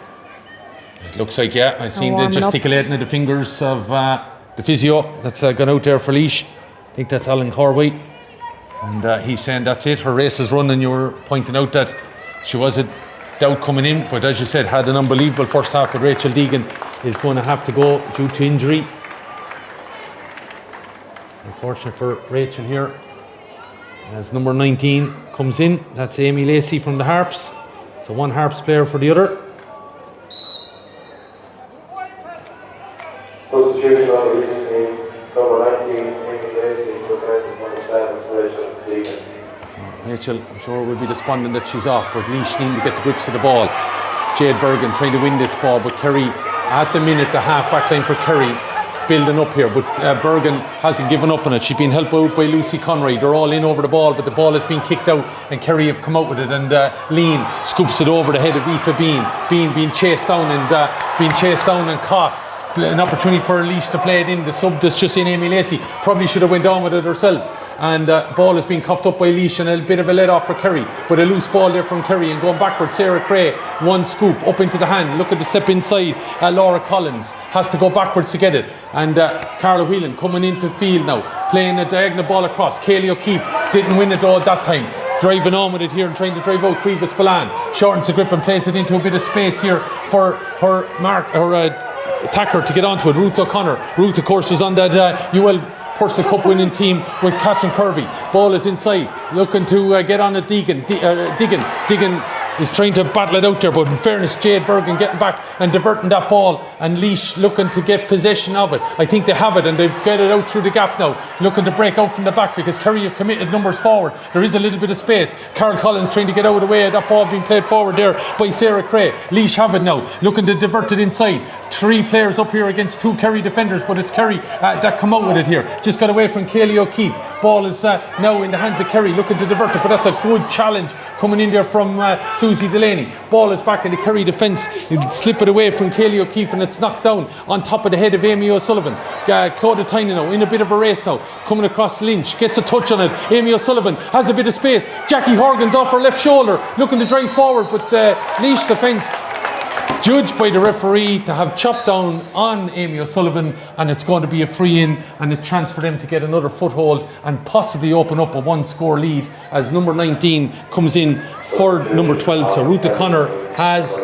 It looks like, yeah, I've seen the gesticulating of the fingers of the physio that's gone out there for Laois. I think that's Alan Corby. And he's saying that's it, her race is run, and you were pointing out that she was Doubt coming in, but as you said, had an unbelievable first half, but Rachel Deegan is going to have to go due to injury. Unfortunate for Rachel here. As number 19 comes in, that's Amy Lacey from the Harps. So one Harps player for the other. Substitution on the Legion team, number 19, Amy Lacey, replaces number 7, Rachel Deegan. Rachel, I'm sure, will be despondent that she's off, but Laois need to get the grips of the ball. Jade Bergen trying to win this ball, but Kerry, at the minute, the half-back line for Kerry, building up here, but Bergen hasn't given up on it. She's been helped out by Lucy Conroy. They're all in over the ball, but the ball has been kicked out, and Kerry have come out with it, and Lean scoops it over the head of Aoife Bean. Bean being chased down and caught. An opportunity for Laois to play it in. The sub that's just in Amy Lacey probably should have went down with it herself, and ball has been cuffed up by Laois, and a bit of a let off for Kerry, but a loose ball there from Kerry, and going backwards, Sarah Cray, one scoop up into the hand, looking to step inside. Laura Collins has to go backwards to get it, and Carla Whelan coming into field now, playing a diagonal ball across. Kaylee O'Keefe didn't win it though at that time, driving on with it here and trying to drive out Cueva Spillane, shortens the grip and plays it into a bit of space here for her attacker to get onto it, Ruth O'Connor. Ruth, of course, was on that UL Purcell Cup winning team with Catherine Kirby. Ball is inside, looking to get on it. Deegan is trying to battle it out there, but in fairness, Jade Bergen getting back and diverting that ball, and Laois looking to get possession of it. I think they have it, and they get it out through the gap now, looking to break out from the back because Kerry have committed numbers forward. There is a little bit of space. Carol Collins trying to get out of the way of that ball being played forward there by Sarah Cray. Laois have it now, looking to divert it inside. 3 players up here against 2 Kerry defenders, but it's Kerry that come out with it here. Just got away from Kaylee O'Keefe. Ball is now in the hands of Kerry, looking to divert it, but that's a good challenge coming in there from Susie Delaney. Ball is back in the Kerry defence. Slip it away from Kaylee O'Keefe, and it's knocked down on top of the head of Amy O'Sullivan. Claudia Tynan now in a bit of a race now, coming across Lynch, gets a touch on it. Amy O'Sullivan has a bit of space. Jackie Horgan's off her left shoulder, looking to drive forward, but Laois defence judged by the referee to have chopped down on Amy O'Sullivan, and it's going to be a free in and a chance for them to get another foothold and possibly open up a 1-score lead as number 19 comes in for number 12. So Ruth O'Connor has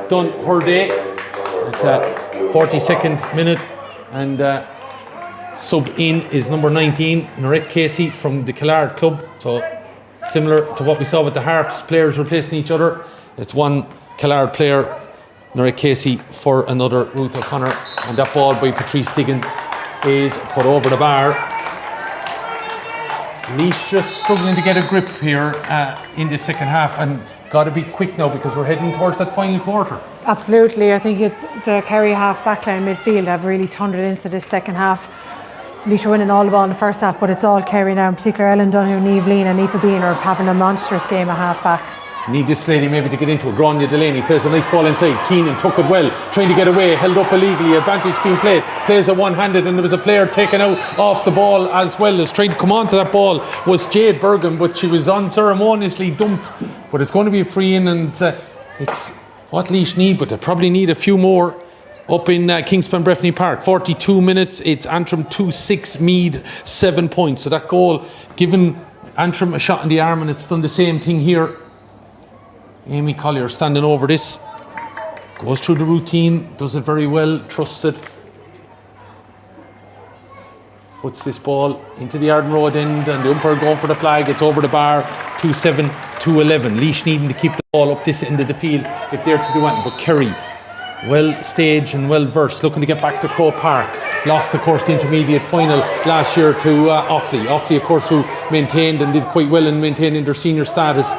done her day at 42nd minute, and sub in is number 19 Norette Casey from the Killard club. So similar to what we saw with the Harps, players replacing each other. It's one Killard player, Norette Casey, for another Ruth O'Connor, and that ball by Patrice Diggin is put over the bar. Laois just struggling to get a grip here in the second half, and got to be quick now because we're heading towards that final quarter. Absolutely, I think the Kerry half backline midfield have really turned it into this second half. Laois are winning all the ball in the first half, but it's all Kerry now, in particular Ellen Donoghue, Niamh Lean and Aoife Bean are having a monstrous game at half back. Need this lady maybe to get into it. Grania Delaney plays a nice ball inside. Keenan took it well, trying to get away, held up illegally. Advantage being played. Plays a one-handed, and there was a player taken out off the ball as well as trying to come onto that ball was Jade Bergen, but she was unceremoniously dumped. But it's going to be a free in, and it's what Laois need, but they probably need a few more up in Kingspan Breffni Park. 42 minutes. It's Antrim 2-6, Meath 7 points. So that goal given Antrim a shot in the arm, and it's done the same thing here. Amy Collier standing over this, goes through the routine, does it very well, trusts it, puts this ball into the Arden Road end, and the umpire going for the flag. It's over the bar. 2-7, 2-11. Laois needing to keep the ball up this end of the field if they're to do anything, but Kerry well staged and well versed, looking to get back to Croke Park. Lost, of course, the intermediate final last year to Offaly. Offaly, of course, who maintained and did quite well in maintaining their senior status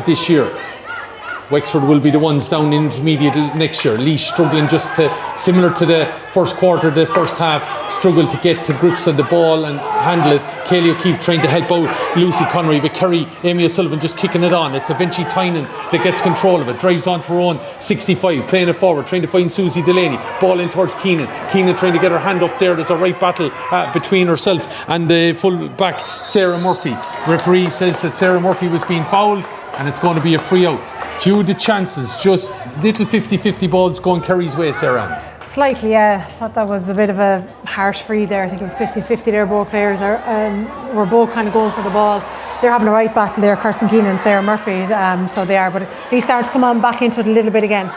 this year. Wexford will be the ones down in intermediate next year. Laois struggling just to, similar to the first quarter, the first half, struggle to get to grips of the ball and handle it. Kaylee O'Keefe trying to help out Lucy Conroy, but Kerry, Amy O'Sullivan just kicking it on. It's eventually Tynan that gets control of it, drives onto her own 65, playing it forward, trying to find Susie Delaney. Ball in towards Keenan. Keenan trying to get her hand up there. There's a right battle between herself and the full back, Sarah Murphy. Referee says that Sarah Murphy was being fouled, and it's going to be a free out. Few the chances, just little 50-50 balls going Kerry's way, Sarah. Slightly, yeah. I thought that was a bit of a harsh free there. I think it was 50-50 there. Both players were both kind of going for the ball. they're having a right battle there, Kirsten Keenan and Sarah Murphy, so they are, but these start to come on back into it a little bit again.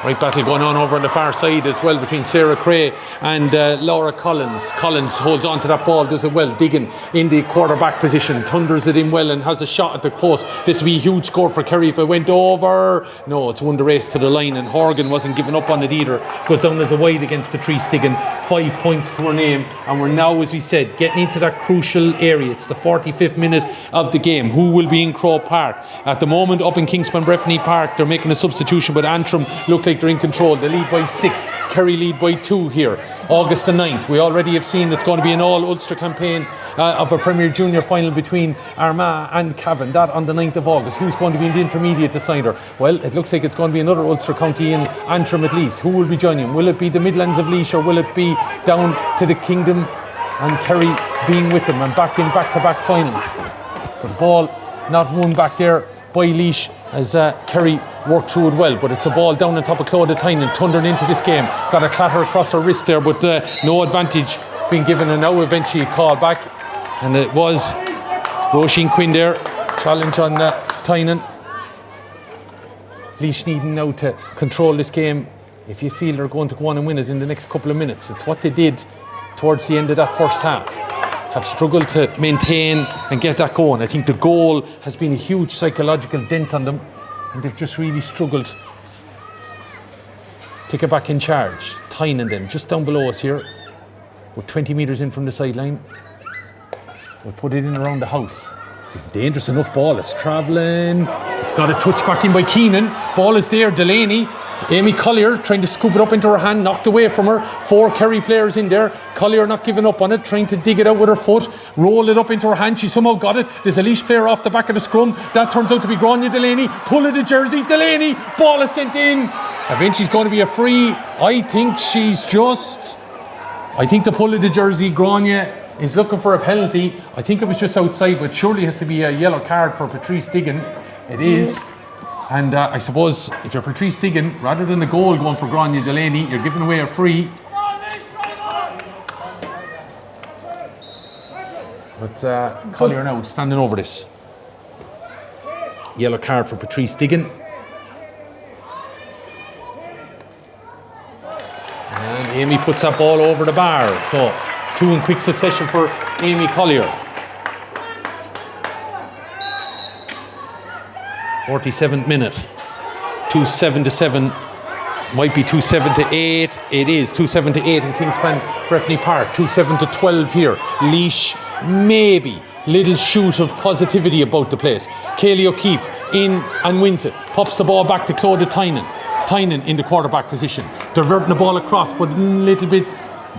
Right battle going on over on the far side as well between Sarah Cray and Laura Collins. Collins holds on to that ball, does it well, digging in the quarterback position, thunders it in well and has a shot at the post. This will be a huge score for Kerry if it went over. No, it's won the race to the line, and Horgan wasn't giving up on it either. Goes down as a wide against Patrice Diggin. 5 points to her name, and we're now, as we said, getting into that crucial area. It's the 45th minute of the game. Who will be in Croke Park? At the moment, up in Kingspan Breffni Park, they're making a substitution, but Antrim look like they're in control. They lead by 6. Kerry lead by 2 here. August the 9th. We already have seen it's going to be an all-Ulster campaign of a Premier Junior final between Armagh and Cavan. That on the 9th of August. Who's going to be in the intermediate decider? Well, it looks like it's going to be another Ulster county in Antrim at least. Who will be joining? Will it be the Midlands of Laois, or will it be down to the Kingdom and Kerry being with them and back in back-to-back finals? But the ball not won back there by Laois as Kerry worked through it well, but it's a ball down on top of Claudia Tynan, thundering into this game. Got a clatter across her wrist there, but no advantage being given, and now eventually a call back, and it was Roisin Quinn there, challenge on Tynan. Laois needing now to control this game if you feel they're going to go on and win it in the next couple of minutes. It's what they did towards the end of that first half. Have struggled to maintain and get that going. I think the goal has been a huge psychological dent on them, and they've just really struggled to get back in charge. Tynan then, just down below us here, with 20 metres in from the sideline. We'll put it in around the house. It's a dangerous enough ball. It's travelling. It's got a touch back in by Keenan. Ball is there. Delaney. Amy Collier trying to scoop it up into her hand, knocked away from her. 4 Kerry players in there. Collier not giving up on it, trying to dig it out with her foot, roll it up into her hand. She somehow got it. There's a Laois player off the back of the scrum. That turns out to be Grania Delaney. Pull of the jersey. Delaney. Ball is sent in. Eventually she's going to be a free. I think the pull of the jersey, Grania is looking for a penalty. I think it was just outside, but surely has to be a yellow card for Patrice Diggin. It is. And I suppose if you're Patrice Diggin, rather than a goal going for Grania Delaney, you're giving away a free. But Collier now standing over this. Yellow card for Patrice Diggin. And Amy puts that ball over the bar. So 2 in quick succession for Amy Collier. 47th minute, 2-7-7, might be 2-7-8. It is 2-7-8 in Kingspan Breffni Park. 2-7-12 here. Laois, maybe little shoot of positivity about the place. Kaylee O'Keefe in and wins it. Pops the ball back to Claudia Tynan. Tynan in the quarterback position, diverting the ball across, but a little bit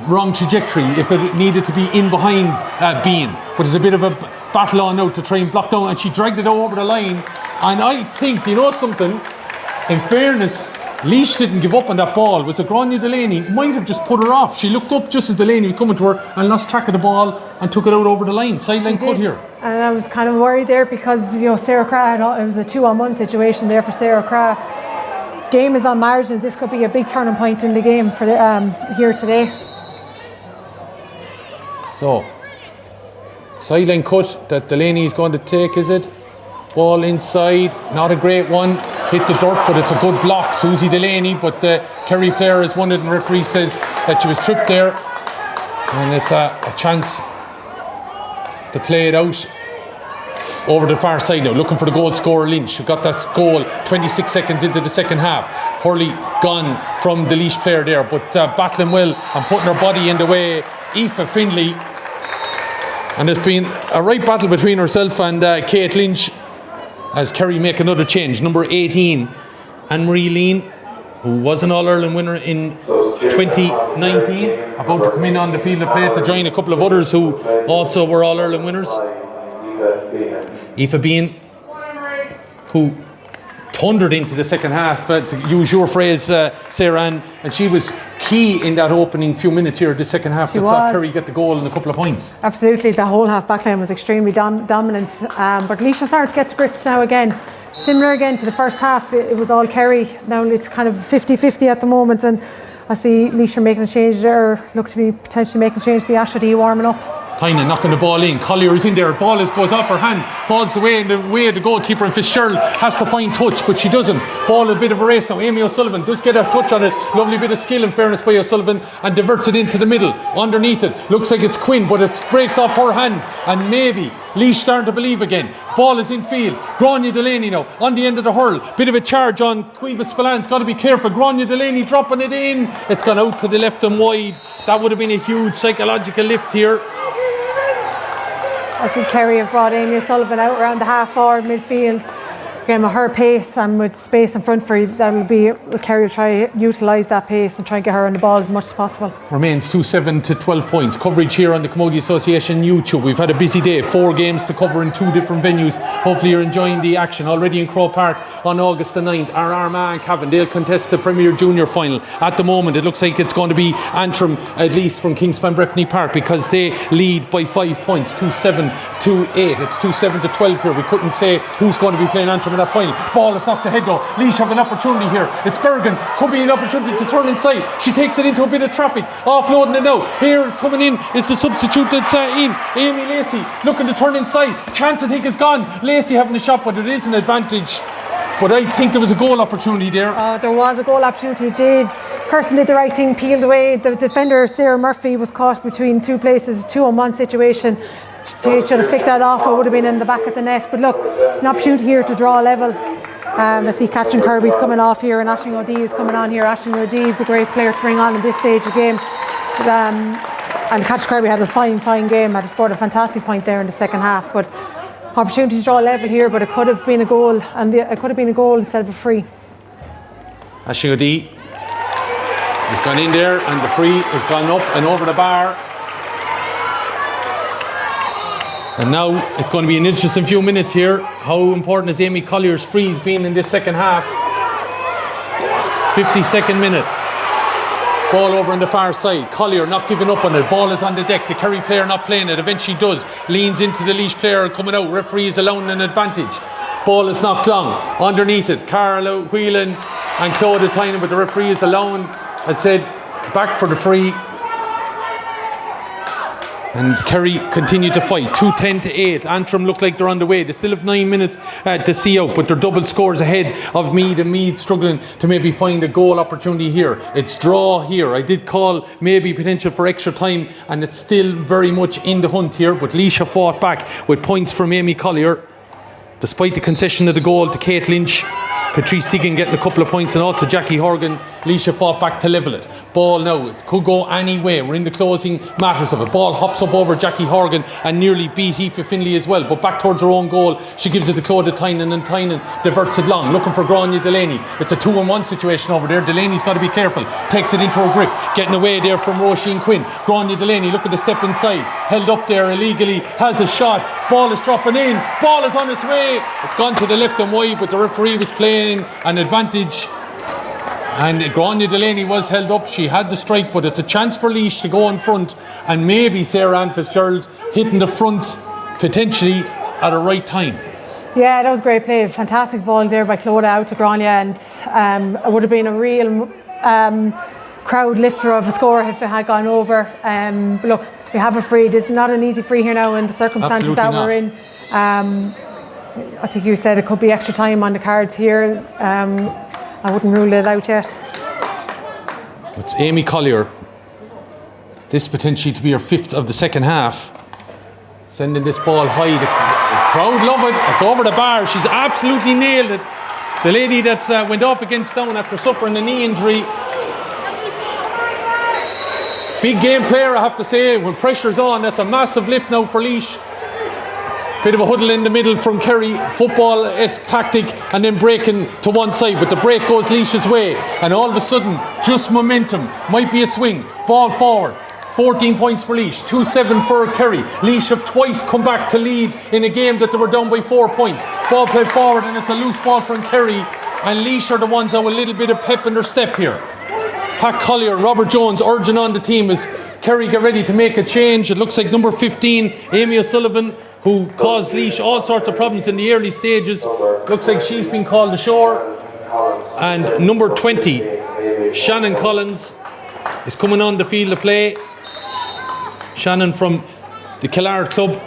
wrong trajectory if it needed to be in behind Bean. But there's a bit of a battle on now to try and block down, and she dragged it over the line. And I think, you know something, in fairness, Laois didn't give up on that ball. Was it Grania Delaney? Might have just put her off. She looked up just as Delaney was coming to her and lost track of the ball and took it out over the line. Sideline cut here. And I was kind of worried there because, you know, Sarah Cra, it was a 2-on-1 situation there for Sarah Cra. Game is on margins. This could be a big turning point in the game for here today. So, sideline cut that Delaney is going to take, is it? Ball inside, not a great one. Hit the dirt, but it's a good block, Susie Delaney. But the Kerry player is one, and the referee says that she was tripped there. And it's a chance to play it out over the far side now, looking for the goal scorer Lynch, who got that goal 26 seconds into the second half. Hurley gone from the Laois player there, but battling well and putting her body in the way. Aoife Finlay. And it's been a right battle between herself and Kate Lynch as Kerry make another change. Number 18, Anne-Marie Lean, who was an All-Ireland winner in 2019, about to come in on the field of play to join a couple of others who also were All-Ireland winners. Aoife Bean, who thundered into the second half, to use your phrase, Sarah Ann, and she was key in that opening few minutes here, the second half, to saw Kerry get the goal and a couple of points. Absolutely, the whole half backline was extremely dominant, but Laois are starting to get to grips now again. Similar again to the first half, it was all Kerry. Now it's kind of 50-50 at the moment, and I see Laois are making a change there, look to be potentially making a change. See Ashley warming up. Tynan knocking the ball in. Collier is in there. Ball goes off her hand, falls away in the way of the goalkeeper, and Fitzgerald has to find touch, but she doesn't. Ball a bit of a race now. Amy O'Sullivan does get a touch on it. Lovely bit of skill and fairness by O'Sullivan, and diverts it into the middle. Underneath it, looks like it's Quinn, but it breaks off her hand, and maybe Laois starting to believe again. Ball is in field. Grania Delaney now on the end of the hurl. Bit of a charge on Cueva Spallan's got to be careful. Grania Delaney dropping it in. It's gone out to the left and wide. That would have been a huge psychological lift here. I think Kerry have brought Amy O'Sullivan out around the half-forward midfield. Again, with her pace and with space in front for you, that'll be, Kerry will try to utilise that pace and try and get her on the ball as much as possible. Remains 2-7 to 12 points. Coverage here on the Camogie Association YouTube. We've had a busy day, 4 games to cover in 2 different venues. Hopefully you're enjoying the action. Already in Crow Park on August the 9th, our Armagh and Cavan, they'll contest the Premier Junior final. At the moment, it looks like it's going to be Antrim, at least from Kingspan Breffni Park, because they lead by 5 points, 2-7 to 8. It's 2-7 to 12 here. We couldn't say who's going to be playing Antrim in that final. Ball is knocked ahead though. Laois have an opportunity here. It's Bergen. Could be an opportunity to turn inside. She takes it into a bit of traffic. Offloading it now. Here coming in is the substitute that's in. Amy Lacey looking to turn inside. Chance I think is gone. Lacey having a shot, but it is an advantage. But I think there was a goal opportunity there. There was a goal opportunity. Jade Kirsten did the right thing, peeled away. The defender Sarah Murphy was caught between 2 places, 2-on-1 situation. Jade should have flicked that off. It would have been in the back of the net. But look, an opportunity here to draw a level. I see Catherine Kirby's coming off here, and Aisling O'Dea is coming on here. Aisling O'Dea is a great player to bring on in this stage of the game. And Catherine Kirby had a fine game. Had scored a fantastic point there in the second half. But opportunity to draw a level here, but it could have been a goal, and it could have been a goal instead of a free. Aisling O'Dea has gone in there, and the free has gone up and over the bar. And now it's going to be an interesting few minutes here. How important has Amy Collier's frees been in this second half? 52nd minute. Ball over on the far side. Collier not giving up on it. Ball is on the deck. The Kerry player not playing it. Eventually does. Leans into the Laois player coming out. Referee is allowing an advantage. Ball is knocked long. Underneath it, Carla Whelan and Claudia Tynan, but the referee is allowing, as said, back for the free. And Kerry continue to fight. 2-10 to 8. Antrim look like they're on the way. They still have 9 minutes to see out, but they're double scores ahead of Meath, and Meath struggling to maybe find a goal opportunity here. It's draw here. I did call maybe potential for extra time, and it's still very much in the hunt here, but Laois have fought back with points from Amy Collier. Despite the concession of the goal to Kate Lynch, Patrice Diggin getting a couple of points, and also Jackie Horgan. Laois fought back to level it. Ball now, it could go any way. We're in the closing matters of it. Ball hops up over Jackie Horgan and nearly beat Aoife Finlay as well, but back towards her own goal. She gives it to Claudia Tynan, and Tynan diverts it long, looking for Grania Delaney. It's a 2-on-1 situation over there. Delaney's got to be careful. Takes it into her grip, getting away there from Roisin Quinn. Grania Delaney looking to step inside, held up there illegally, has a shot. Ball is dropping in. Ball is on its way. It's gone to the left and wide, but the referee was playing an advantage, and Grania Delaney was held up. She had the strike, but it's a chance for Laois to go in front, and maybe Sarah Ann Fitzgerald hitting the front potentially at a right time. Yeah, that was great play. Fantastic ball there by Claudia out to Grania, and it would have been a real crowd lifter of a score if it had gone over. Look, we have a free. It's not an easy free here now in the circumstances that we're in. I think you said it could be extra time on the cards here. I wouldn't rule it out yet. It's Amy Collier. This potentially to be her 5th of the second half. Sending this ball high. The crowd love it. It's over the bar. She's absolutely nailed it. The lady that went off against Down after suffering a knee injury. Big game player, I have to say. When pressure's on, that's a massive lift now for Laois. Bit of a huddle in the middle from Kerry, football-esque tactic, and then breaking to one side, but the break goes Laois's way, and all of a sudden, just momentum, might be a swing, ball forward, 14 points for Laois, 2-7 for Kerry. Laois have twice come back to lead in a game that they were down by 4 points. Ball played forward, and it's a loose ball from Kerry, and Laois are the ones that have a little bit of pep in their step here. Pat Collier and Robert Jones urging on the team as Kerry get ready to make a change. It looks like number 15, Amy O'Sullivan, who caused Laois all sorts of problems in the early stages. Looks like she's been called ashore. And number 20, Shannon Collins, is coming on the field of play. Shannon from the Killard club.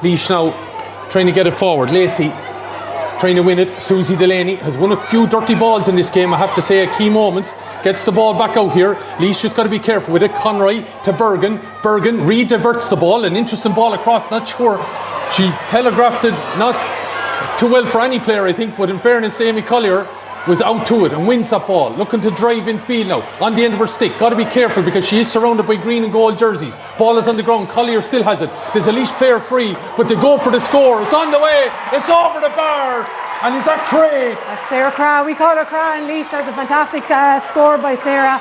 Laois now trying to get it forward. Lacey trying to win it. Susie Delaney has won a few dirty balls in this game, I have to say, at key moments. Gets the ball back out here. Laois just got to be careful with it. Conroy to Bergen. Bergen re-diverts the ball. An interesting ball across. Not sure. She telegraphed it not too well for any player, I think, but in fairness, Amy Collier was out to it and wins that ball. Looking to drive in field now on the end of her stick. Got to be careful because she is surrounded by green and gold jerseys. Ball is on the ground. Collier still has it. There's a Laois player free, but they go for the score. It's on the way. It's over the bar. And is that Cray? That's Sarah Cra. We call her Cra, and Laois has a fantastic score by Sarah.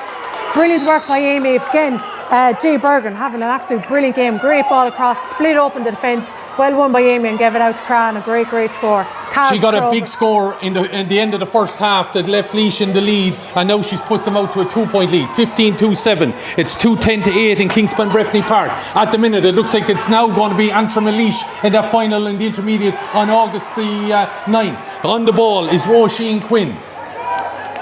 Brilliant work by Amy. Again, Jay Bergen having an absolute brilliant game. Great ball across, split open the defence. Well won by Amy and gave it out to Cra, and a great score. She got a big score in the end of the first half that left Laois in the lead, and now she's put them out to a 2-point lead, 15-7. It's 2-10-8 in Kingspan Breffni Park. At the minute, it looks like it's now going to be Antrim and Laois in that final in the intermediate on August the 9th. On the ball is Roisin Quinn.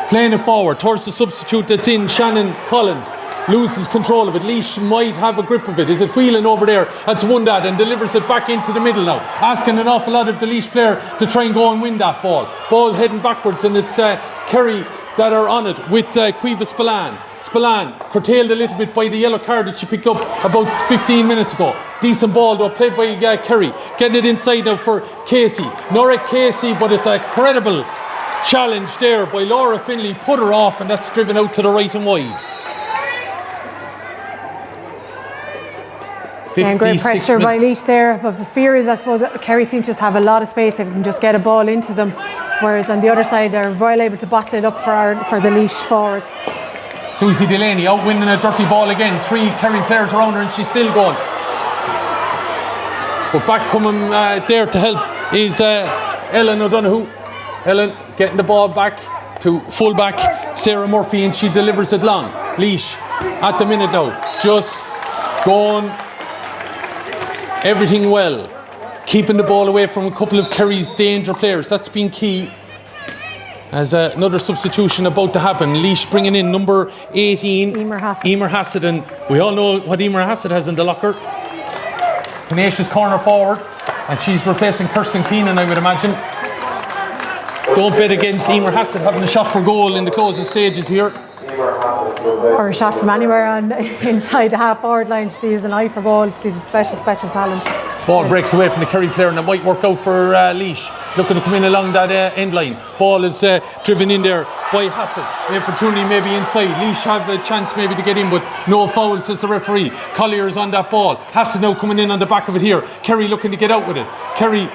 Playing it forward towards the substitute that's in, Shannon Collins. Loses control of it. Laois might have a grip of it. Is it wheeling over there? That's won that and delivers it back into the middle now. Asking an awful lot of the Laois player to try and go and win that ball. Ball heading backwards, and it's Kerry that are on it with Quiva Spillane. Spillane curtailed a little bit by the yellow card that she picked up about 15 minutes ago. Decent ball though, played by Kerry. Getting it inside now for Casey. Norek Casey, but it's a credible challenge there by Laura Finley. Put her off, and that's driven out to the right and wide. And great pressure by Laois there, but the fear is, I suppose, that Kerry seems to just have a lot of space if they can just get a ball into them, whereas on the other side they're well able to bottle it up for the Laois forwards. Susie Delaney out winning a dirty ball again. 3 Kerry players around her and she's still going. But back coming there to help is Ellen O'Donoghue. Ellen getting the ball back to full back Sarah Murphy, and she delivers it long. Laois at the minute now, just going everything well, keeping the ball away from a couple of Kerry's danger players. That's been key. As another substitution about to happen. Laois bringing in number 18, Emer Hassett, and we all know what Emer Hassett has in the locker. Tenacious corner forward, and she's replacing Kirsten Keenan, I would imagine. Don't bet against Emer Hassett having a shot for goal in the closing stages here. Or a shot from anywhere inside the half-forward line. She's an eye for goal. She's a special talent. Ball breaks away from the Kerry player, and it might work out for Laois. Looking to come in along that end line. Ball is driven in there by Hassett. The opportunity maybe inside. Laois have a chance maybe to get in, but no foul, says the referee. Collier is on that ball. Hassett now coming in on the back of it here. Kerry looking to get out with it. Kerry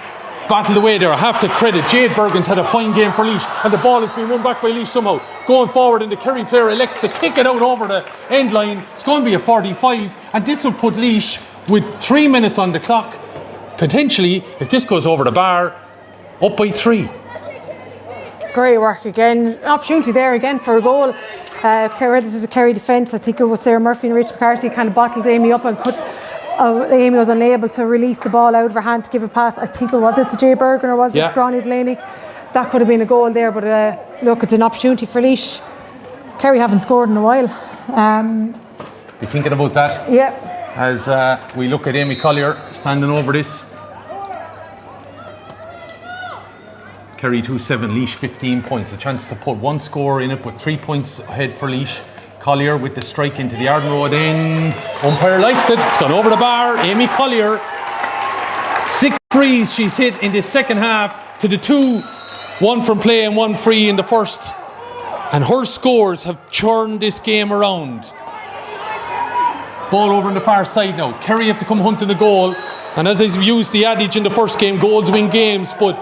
battled away there. I have to credit Jade Bergen's had a fine game for Laois, and the ball has been won back by Laois somehow. Going forward, and the Kerry player elects to kick it out over the end line. It's going to be a 45, and this will put Laois with 3 minutes on the clock. Potentially, if this goes over the bar, up by 3. Great work again. An opportunity there again for a goal. Credit to the Kerry defence. I think it was Sarah Murphy and Rich McCarthy kind of bottled Amy up and Amy was unable to release the ball out of her hand to give a pass. I think it was to Jay Bergen or was it to Gráinne Delaney. That could have been a goal there, but look, it's an opportunity for Laois. Kerry haven't scored in a while. Be thinking about that. Yeah. As we look at Amy Collier standing over this. Kerry 2-7, Laois 15 points. A chance to put one score in it, but 3 points ahead for Laois. Collier with the strike into the Arden Road end. Umpire likes it. It's gone over the bar. Amy Collier. 6 frees she's hit in the second half to the 2. 1 from play and 1 free in the first. And her scores have churned this game around. Ball over on the far side now. Kerry have to come hunting a goal. And as I've used the adage in the first game, goals win games, but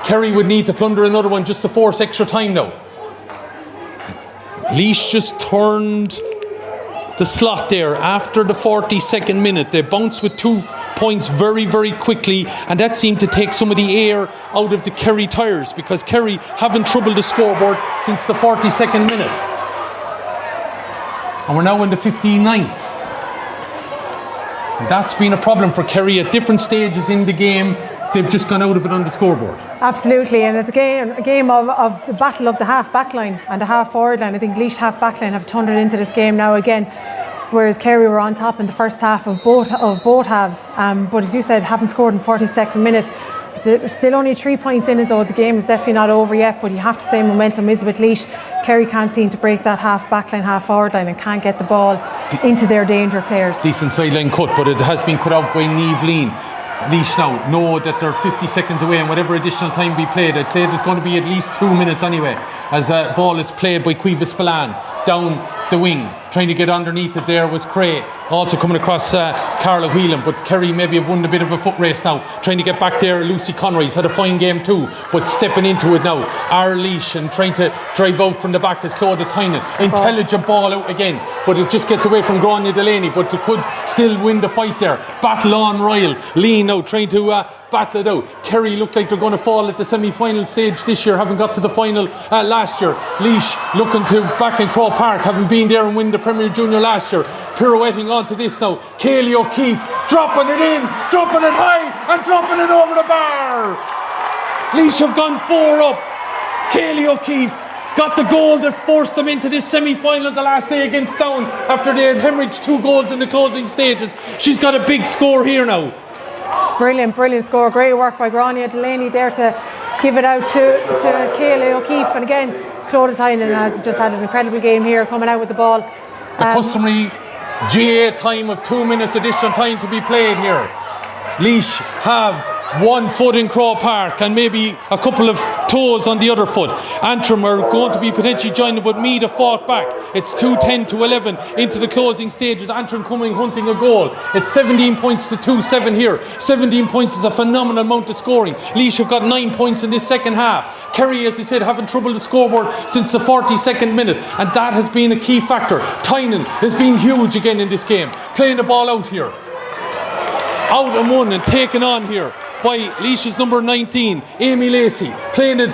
Kerry would need to plunder another one just to force extra time now. Laois just turned the slot there after the 42nd minute. They bounced with 2 points very, very quickly, and that seemed to take some of the air out of the Kerry tyres, because Kerry haven't troubled the scoreboard since the 42nd minute. And we're now in the 59th. And that's been a problem for Kerry at different stages in the game. They've just gone out of it on the scoreboard. Absolutely, and it's a game of the battle of the half back line and the half forward line. I think Laois half back line have turned it into this game now again. whereas Kerry were on top in the first half of both halves. But as you said, haven't scored in 42nd minute. There's still only 3 points in it though. The game is definitely not over yet, but you have to say momentum is with Laois. Kerry can't seem to break that half backline, half forward line, and can't get the ball into their danger players. Decent sideline cut, but it has been cut out by Niamh Lean. Laois now know that they're 50 seconds away, and whatever additional time be played, I'd say there's going to be at least 2 minutes anyway, as a ball is played by Cueva Spillane down the wing. Trying to get underneath it there was Cray, also coming across Carla Whelan, but Kerry maybe have won a bit of a foot race now, trying to get back there. Lucy Conroy's had a fine game too, but stepping into it now are Laois, and trying to drive out from the back is Clodagh Tynan. Intelligent ball out again, but it just gets away from Gráinne Delaney, but they could still win the fight there. Battle on Royal. Lean now trying to battle it out. Kerry look like they're going to fall at the semi-final stage this year, haven't got to the final last year. Laois looking to back in Croke Park, having been there and win the Premier Junior last year. Pirouetting onto this now. Kayleigh O'Keefe dropping it in, dropping it high and dropping it over the bar. Laois have gone 4 up. Kayleigh O'Keefe got the goal that forced them into this semi-final the last day against Down after they had hemorrhaged 2 goals in the closing stages. She's got a big score here now. Brilliant score. Great work by Gráinne Delaney there to give it out to Kayleigh O'Keefe. And again, Clodagh Tynan has just had an incredible game here, coming out with the ball. The customary GA time of 2 minutes additional time to be played here. Laois have 1 foot in Croke Park and maybe a couple of toes on the other foot. Antrim are going to be potentially joining, but Meath have fought back. It's 2-10 to 11 into the closing stages. Antrim coming hunting a goal. It's 17 points to 2-7 here. 17 points is a phenomenal amount of scoring. Laois have got 9 points in this second half. Kerry, as I said, having trouble the scoreboard since the 42nd minute, and that has been a key factor. Tynan has been huge again in this game, playing the ball out here. Out and one and taken on here by Laois's number 19, Amy Lacey, playing it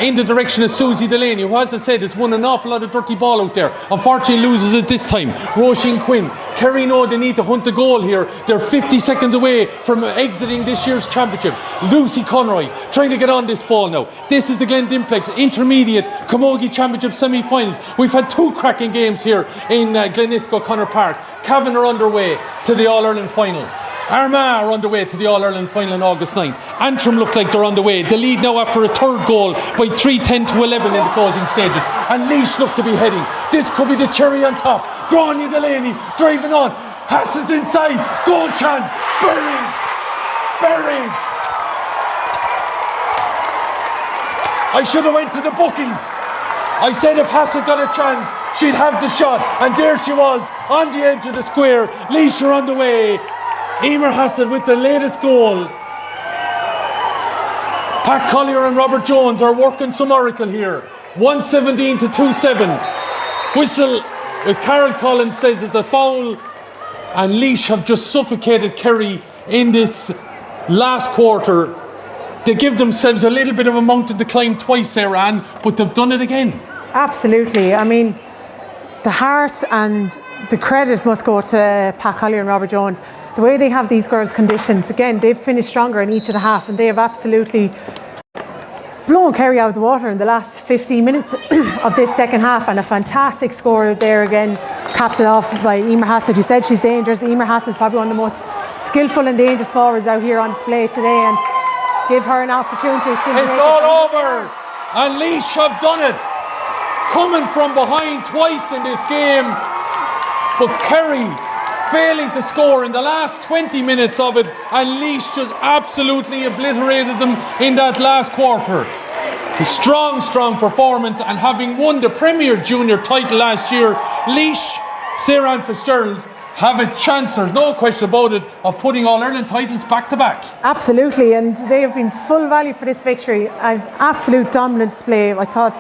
in the direction of Susie Delaney, who, as I said, has won an awful lot of dirty ball out there. Unfortunately loses it this time. Roisin Quinn. Kerry know they need to hunt the goal here. They're 50 seconds away from exiting this year's championship. Lucy Conroy trying to get on this ball now. This is the Glen Dimplex Intermediate Camogie Championship semi-finals. We've had 2 cracking games here in Glenisco Connor Park. Cavan are underway to the All-Ireland final. Armagh are on the way to the All-Ireland final on August 9th. Antrim look like they're on the way. The lead now after a 3rd goal by 3-10 to 11 in the closing stages. And Laois look to be heading. This could be the cherry on top. Gráinne Delaney driving on. Hassett inside. Goal chance. Buried. I should have went to the bookies. I said if Hassett got a chance, she'd have the shot. And there she was on the edge of the square. Laois are on the way. Emer Hassett with the latest goal. Pat Collier and Robert Jones are working some miracle here. 117 to 2-7. Whistle, Carol Collins says it's a foul, and Laois have just suffocated Kerry in this last quarter. They give themselves a little bit of a mountain to climb twice there, Anne, but they've done it again. Absolutely. I mean, the heart and the credit must go to Pat Collier and Robert Jones. The way they have these girls conditioned, again, they've finished stronger in each of the half, and they have absolutely blown Kerry out of the water in the last 15 minutes of this second half. And a fantastic score there again, capped it off by Emer Hassett, who said she's dangerous. Emer Hassett is probably one of the most skillful and dangerous forwards out here on display today, and give her an opportunity. It's all over, and Laois have done it. Coming from behind twice in this game, but Kerry failing to score in the last 20 minutes of it, and Laois just absolutely obliterated them in that last quarter. A strong performance, and having won the Premier Junior title last year, Laois, Sarah Ann Fitzgerald have a chance, there's no question about it, of putting All-Ireland titles back to back. Absolutely, and they have been full value for this victory. An absolute dominant display. I thought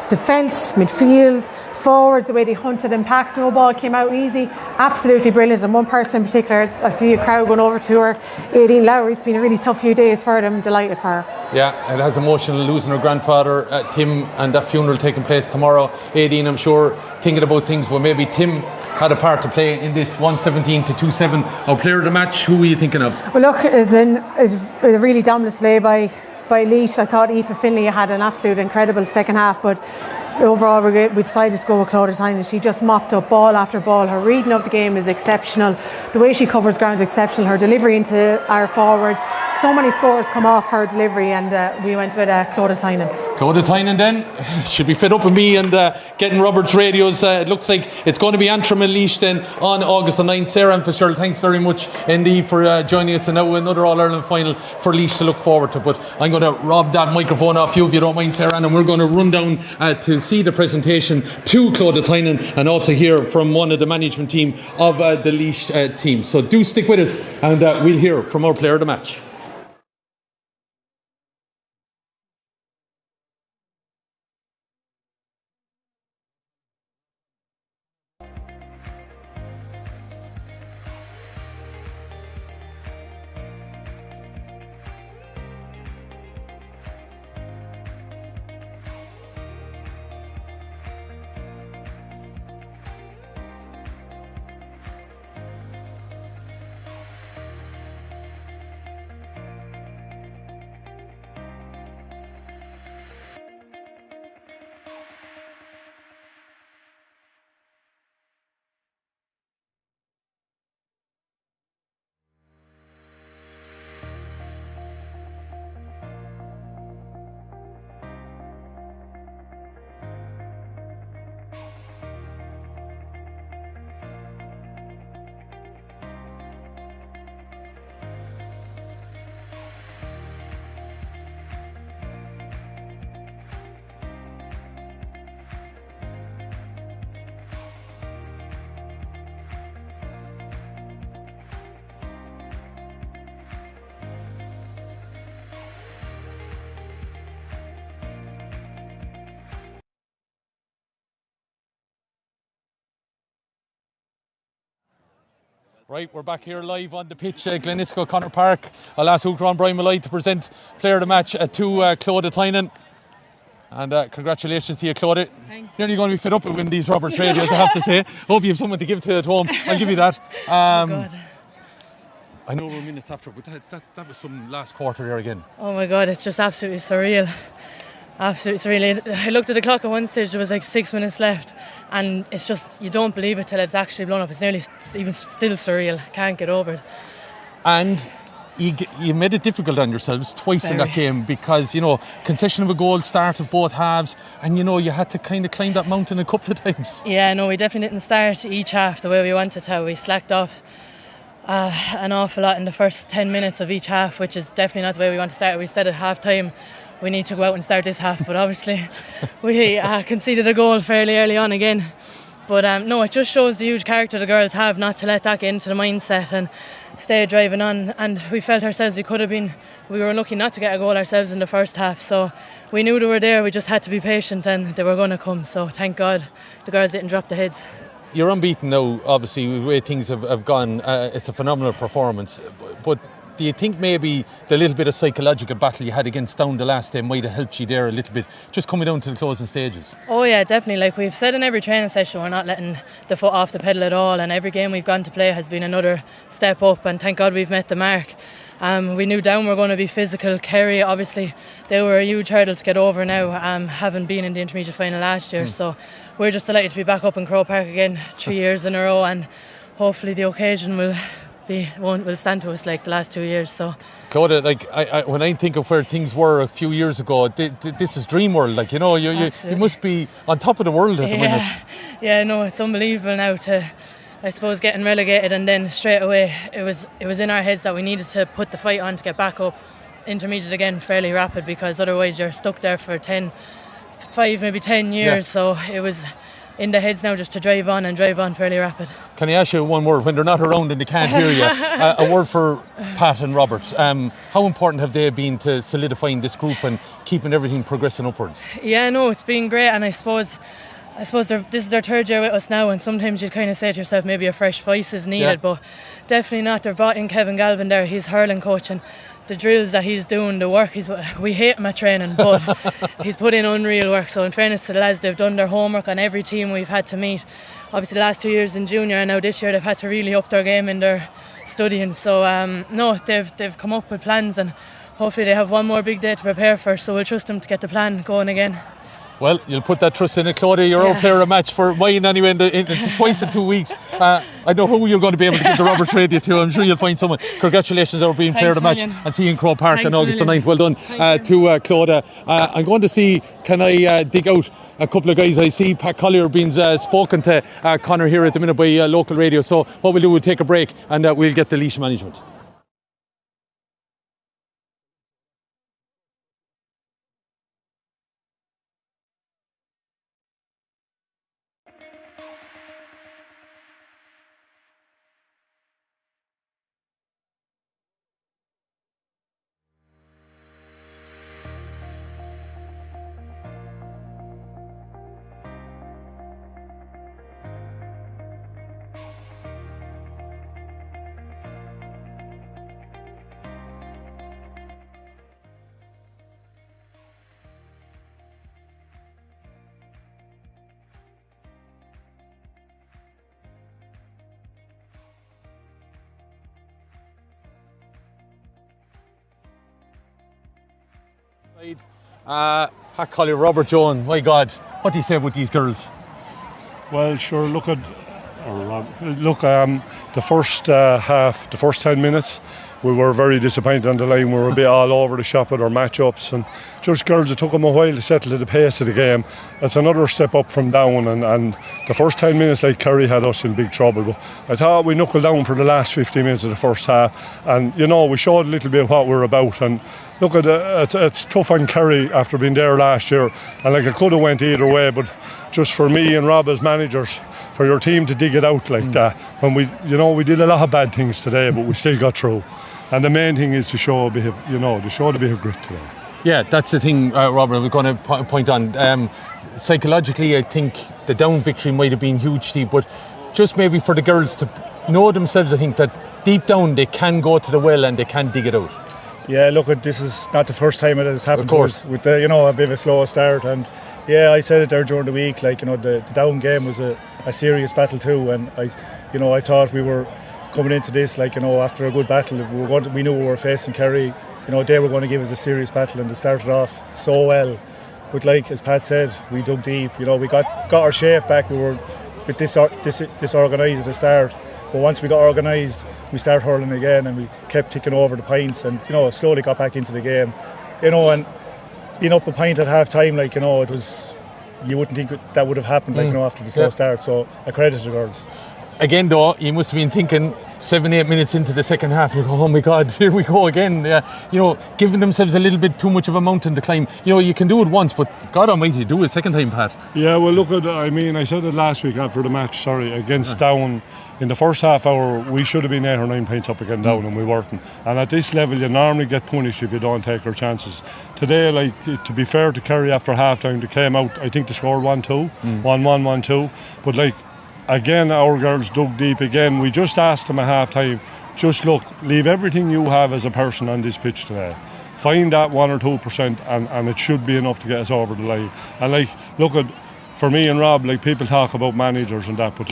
defence, midfield, forwards, the way they hunted in packs, no ball came out easy, absolutely brilliant. And one person in particular, I see a crowd going over to her, Aileen Lowry. It's been a really tough few days for them, delighted for her. Yeah, it has emotional, losing her grandfather, Tim, and that funeral taking place tomorrow. Aileen, I'm sure, thinking about things, but maybe Tim had a part to play in this 117 to 2-7. Our player of the match, who were you thinking of? Well, look, it's a really dominant display by Laois. I thought Aoife Finlay had an absolute incredible second half, but overall we decided to go with Claudia Tynan. She just mopped up ball after ball. Her reading of the game is exceptional. The way she covers ground is exceptional. Her delivery into our forwards, so many scores come off her delivery, and we went with Claudia Tynan. Claudia Tynan then should be fed up with me and getting Robert's radios. It looks like it's going to be Antrim and Laois then on August the 9th. Sarah and Fitzgerald, thanks very much indeed for joining us, and now another All-Ireland final for Laois to look forward to. But I'm going to rob that microphone off you if you don't mind, Sarah, and we're going to run down to see the presentation to Claudia Tynan and also hear from one of the management team of the Laois team. So do stick with us, and we'll hear from our player of the match. Right, we're back here live on the pitch at Glenisco Connor Park. I'll ask Ukran Brian Malloy to present player of the match to Claudia Tynan. And congratulations to you, Claudia. Thanks. You're only going to be fed up with winning these Roberts radios, I have to say. Hope you have someone to give to at home. I'll give you that. Oh God. I know we're minutes after, but that was some last quarter there again. Oh my God, it's just absolutely surreal. Absolutely surreal. I looked at the clock at one stage, there was like 6 minutes left, and it's just, you don't believe it till it's actually blown up. It's nearly even still surreal. Can't get over it. And you made it difficult on yourselves twice in that game because, concession of a goal, start of both halves, and, you had to kind of climb that mountain a couple of times. Yeah, no, we definitely didn't start each half the way we wanted to. We slacked off an awful lot in the first 10 minutes of each half, which is definitely not the way we want to start. We said at half time we need to go out and start this half, but obviously we conceded a goal fairly early on again. But no, it just shows the huge character the girls have not to let that get into the mindset and stay driving on. And we felt ourselves we were unlucky not to get a goal ourselves in the first half, so we knew they were there. We just had to be patient and they were going to come, so thank God the girls didn't drop the heads. You're unbeaten now, obviously, with the way things have gone. It's a phenomenal performance, but do you think maybe the little bit of psychological battle you had against Down the last day might have helped you there a little bit, just coming down to the closing stages? Oh yeah, definitely. Like we've said in every training session, we're not letting the foot off the pedal at all, and every game we've gone to play has been another step up, and thank God we've met the mark. We knew Down were going to be physical. Kerry, obviously, they were a huge hurdle to get over now, having been in the intermediate final last year. So we're just delighted to be back up in Croke Park again 3 years in a row, and hopefully the occasion will stand to us like the last 2 years. So Claudia, when I think of where things were a few years ago, this is dream world. You must be on top of the world at the minute. Yeah, no, it's unbelievable now to, I suppose, getting relegated, and then straight away it was in our heads that we needed to put the fight on to get back up intermediate again fairly rapid, because otherwise you're stuck there for 5, maybe 10 years. Yeah. So it was in the heads now just to drive on fairly rapid. Can I ask you one word? When they're not around and they can't hear you, a word for Pat and Robert. How important have they been to solidifying this group and keeping everything progressing upwards? Yeah, no, it's been great, and I suppose this is their third year with us now, and sometimes you'd kind of say to yourself maybe a fresh voice is needed, but definitely not. They've brought in Kevin Galvin there, he's hurling coach, and the drills that he's doing, the work, we hate him at training, but he's put in unreal work. So in fairness to the lads, they've done their homework on every team we've had to meet. Obviously the last 2 years in junior, and now this year they've had to really up their game in their studying. So no, they've come up with plans, and hopefully they have one more big day to prepare for, so we'll trust them to get the plan going again. Well, you'll put that trust in it, Claudia. You're our player of match for mine anyway, twice in 2 weeks. I don't know who you're going to be able to give the Roberts Radio to. I'm sure you'll find someone. Congratulations on being player of the match and see you in Croke Park on August the 9th. Well done to Claudia. I'm going to see, can I dig out a couple of guys? I see Pat Collier being spoken to Conor here at the minute by local radio. So what we'll do, we'll take a break and we'll get the Laois management. Pat Collier, Robert Jones, my God, what do you say about these girls? Well, sure, the first half, the first 10 minutes, we were very disappointed on the line. We were a bit all over the shop with our matchups, and just girls, it took them a while to settle to the pace of the game. That's another step up from down, and the first 10 minutes, like Kerry, had us in big trouble. But I thought we knuckled down for the last 15 minutes of the first half, and we showed a little bit what we're about. And look at it's tough on Kerry after being there last year, and like it could have went either way, but just for me and Rob as managers, for your team to dig it out like that, when we did a lot of bad things today, but we still got through. And the main thing is to show a bit of, grit today. Yeah, that's the thing, Robert, I was going to point on. Psychologically, I think the down victory might have been huge, Steve, but just maybe for the girls to know themselves, I think that deep down they can go to the well and they can dig it out. Yeah, look, this is not the first time it has happened to us with a bit of a slow start. And yeah, I said it there during the week, the down game was a serious battle too. And I thought we were coming into this, after a good battle, we knew we were facing Kerry. They were going to give us a serious battle, and they started off so well. But as Pat said, we dug deep. We got our shape back. We were a bit disorganised at the start. But once we got organised, we started hurling again, and we kept ticking over the points, and slowly got back into the game. And being up a point at half time, it was, you wouldn't think that would have happened after the slow start. So I credit the girls. Again, though, you must have been thinking 7-8 minutes into the second half, you go, oh my God, here we go again. Giving themselves a little bit too much of a mountain to climb. You can do it once, but God Almighty, do it a second time, Pat. Yeah, well, look at, I said it last week after the match, against Down. In the first half hour, we should have been 8 or 9 points up against Down, and we weren't. And at this level, you normally get punished if you don't take your chances. Today, to be fair to Kerry, after half time, they came out, I think they scored 1-2, 1-1, 1-2. But again, our girls dug deep again. We just asked them at half time, just leave everything you have as a person on this pitch today. Find that 1 or 2%, and it should be enough to get us over the line. And for me and Rob, people talk about managers and that, but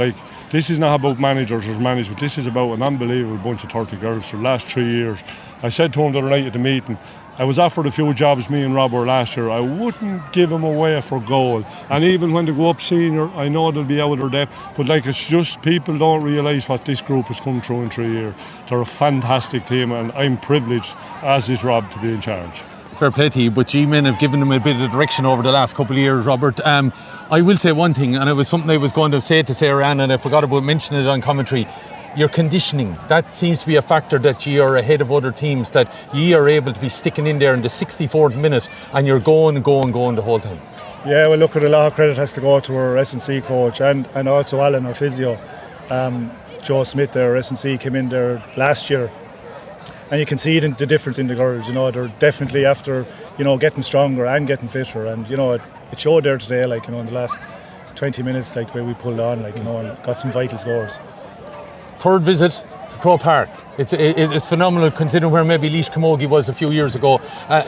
this is not about managers or management. This is about an unbelievable bunch of 30 girls for the last 3 years. I said to him the other night at the meeting, I was offered a few jobs, me and Rob were last year. I wouldn't give them away for goal. And even when they go up senior, I know they'll be out of their depth. But it's just people don't realise what this group has come through in 3 years. They're a fantastic team, and I'm privileged, as is Rob, to be in charge. Fair play to you, but G-men have given them a bit of direction over the last couple of years, Robert. I will say one thing, and it was something I was going to say to Sarah Ann, and I forgot about mentioning it on commentary. Your conditioning, that seems to be a factor that you are ahead of other teams, that you are able to be sticking in there in the 64th minute and you're going the whole time. Yeah, well, look, a lot of credit has to go to our S&C coach and also Alan, our physio. Joe Smith, our S&C, came in there last year, and you can see the difference in the girls. They're definitely after getting stronger and getting fitter, and it showed there today, in the last 20 minutes, the way we pulled on, and got some vital scores. Third visit to Croke Park. It's phenomenal considering where maybe Laois Camogie was a few years ago.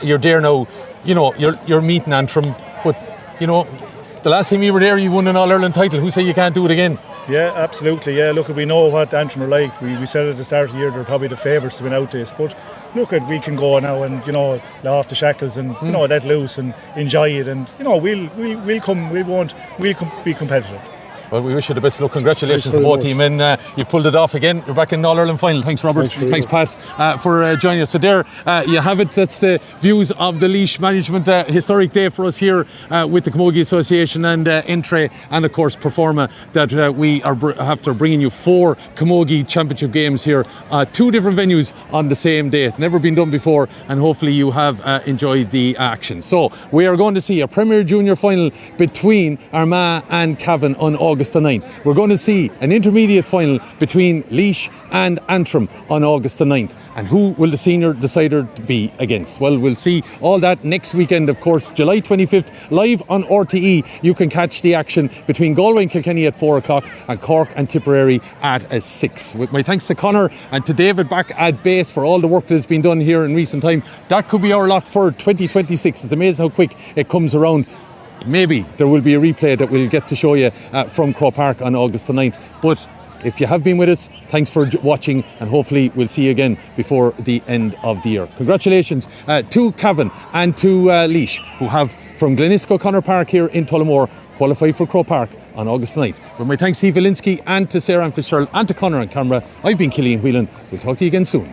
You're there now. You're meeting Antrim, but the last time you were there, you won an All-Ireland title. Who say you can't do it again? Yeah, absolutely. Yeah, look, we know what Antrim are like. We said at the start of the year they're probably the favourites to win out this. But look, we can go now and lay off the shackles and let loose and enjoy it. And we'll be competitive. Well, we wish you the best of luck. Congratulations to both team, and you've pulled it off again. You're back in the All-Ireland final. Thanks, Robert. Thanks, Pat, for joining us. So there you have it. That's the views of the Laois management. Historic day for us here with the Camogie Association and Entray, and of course Performa, that we are after bringing you 4 Camogie Championship games here, 2 different venues on the same day. It's never been done before, and hopefully you have enjoyed the action. So we are going to see a Premier Junior final between Armagh and Cavan on August the 9th. We're going to see an intermediate final between Laois and Antrim on August the 9th. And who will the senior decider be against? Well, we'll see all that next weekend, of course, July 25th, live on RTE. You can catch the action between Galway and Kilkenny at 4 o'clock and Cork and Tipperary at 6. With my thanks to Conor and to David back at base for all the work that has been done here in recent time. That could be our lot for 2026. It's amazing how quick it comes around. Maybe there will be a replay that we'll get to show you from Croke Park on August the 9th. But if you have been with us, thanks for watching, and hopefully we'll see you again before the end of the year. Congratulations to Cavan and to Laois, who have from Glenisco Connor Park here in Tullamore qualified for Croke Park on August 9th. With my thanks to Eve Valinsky and to Sarah Ann Fitzgerald and to Conor on camera, I've been Killian Whelan. We'll talk to you again soon.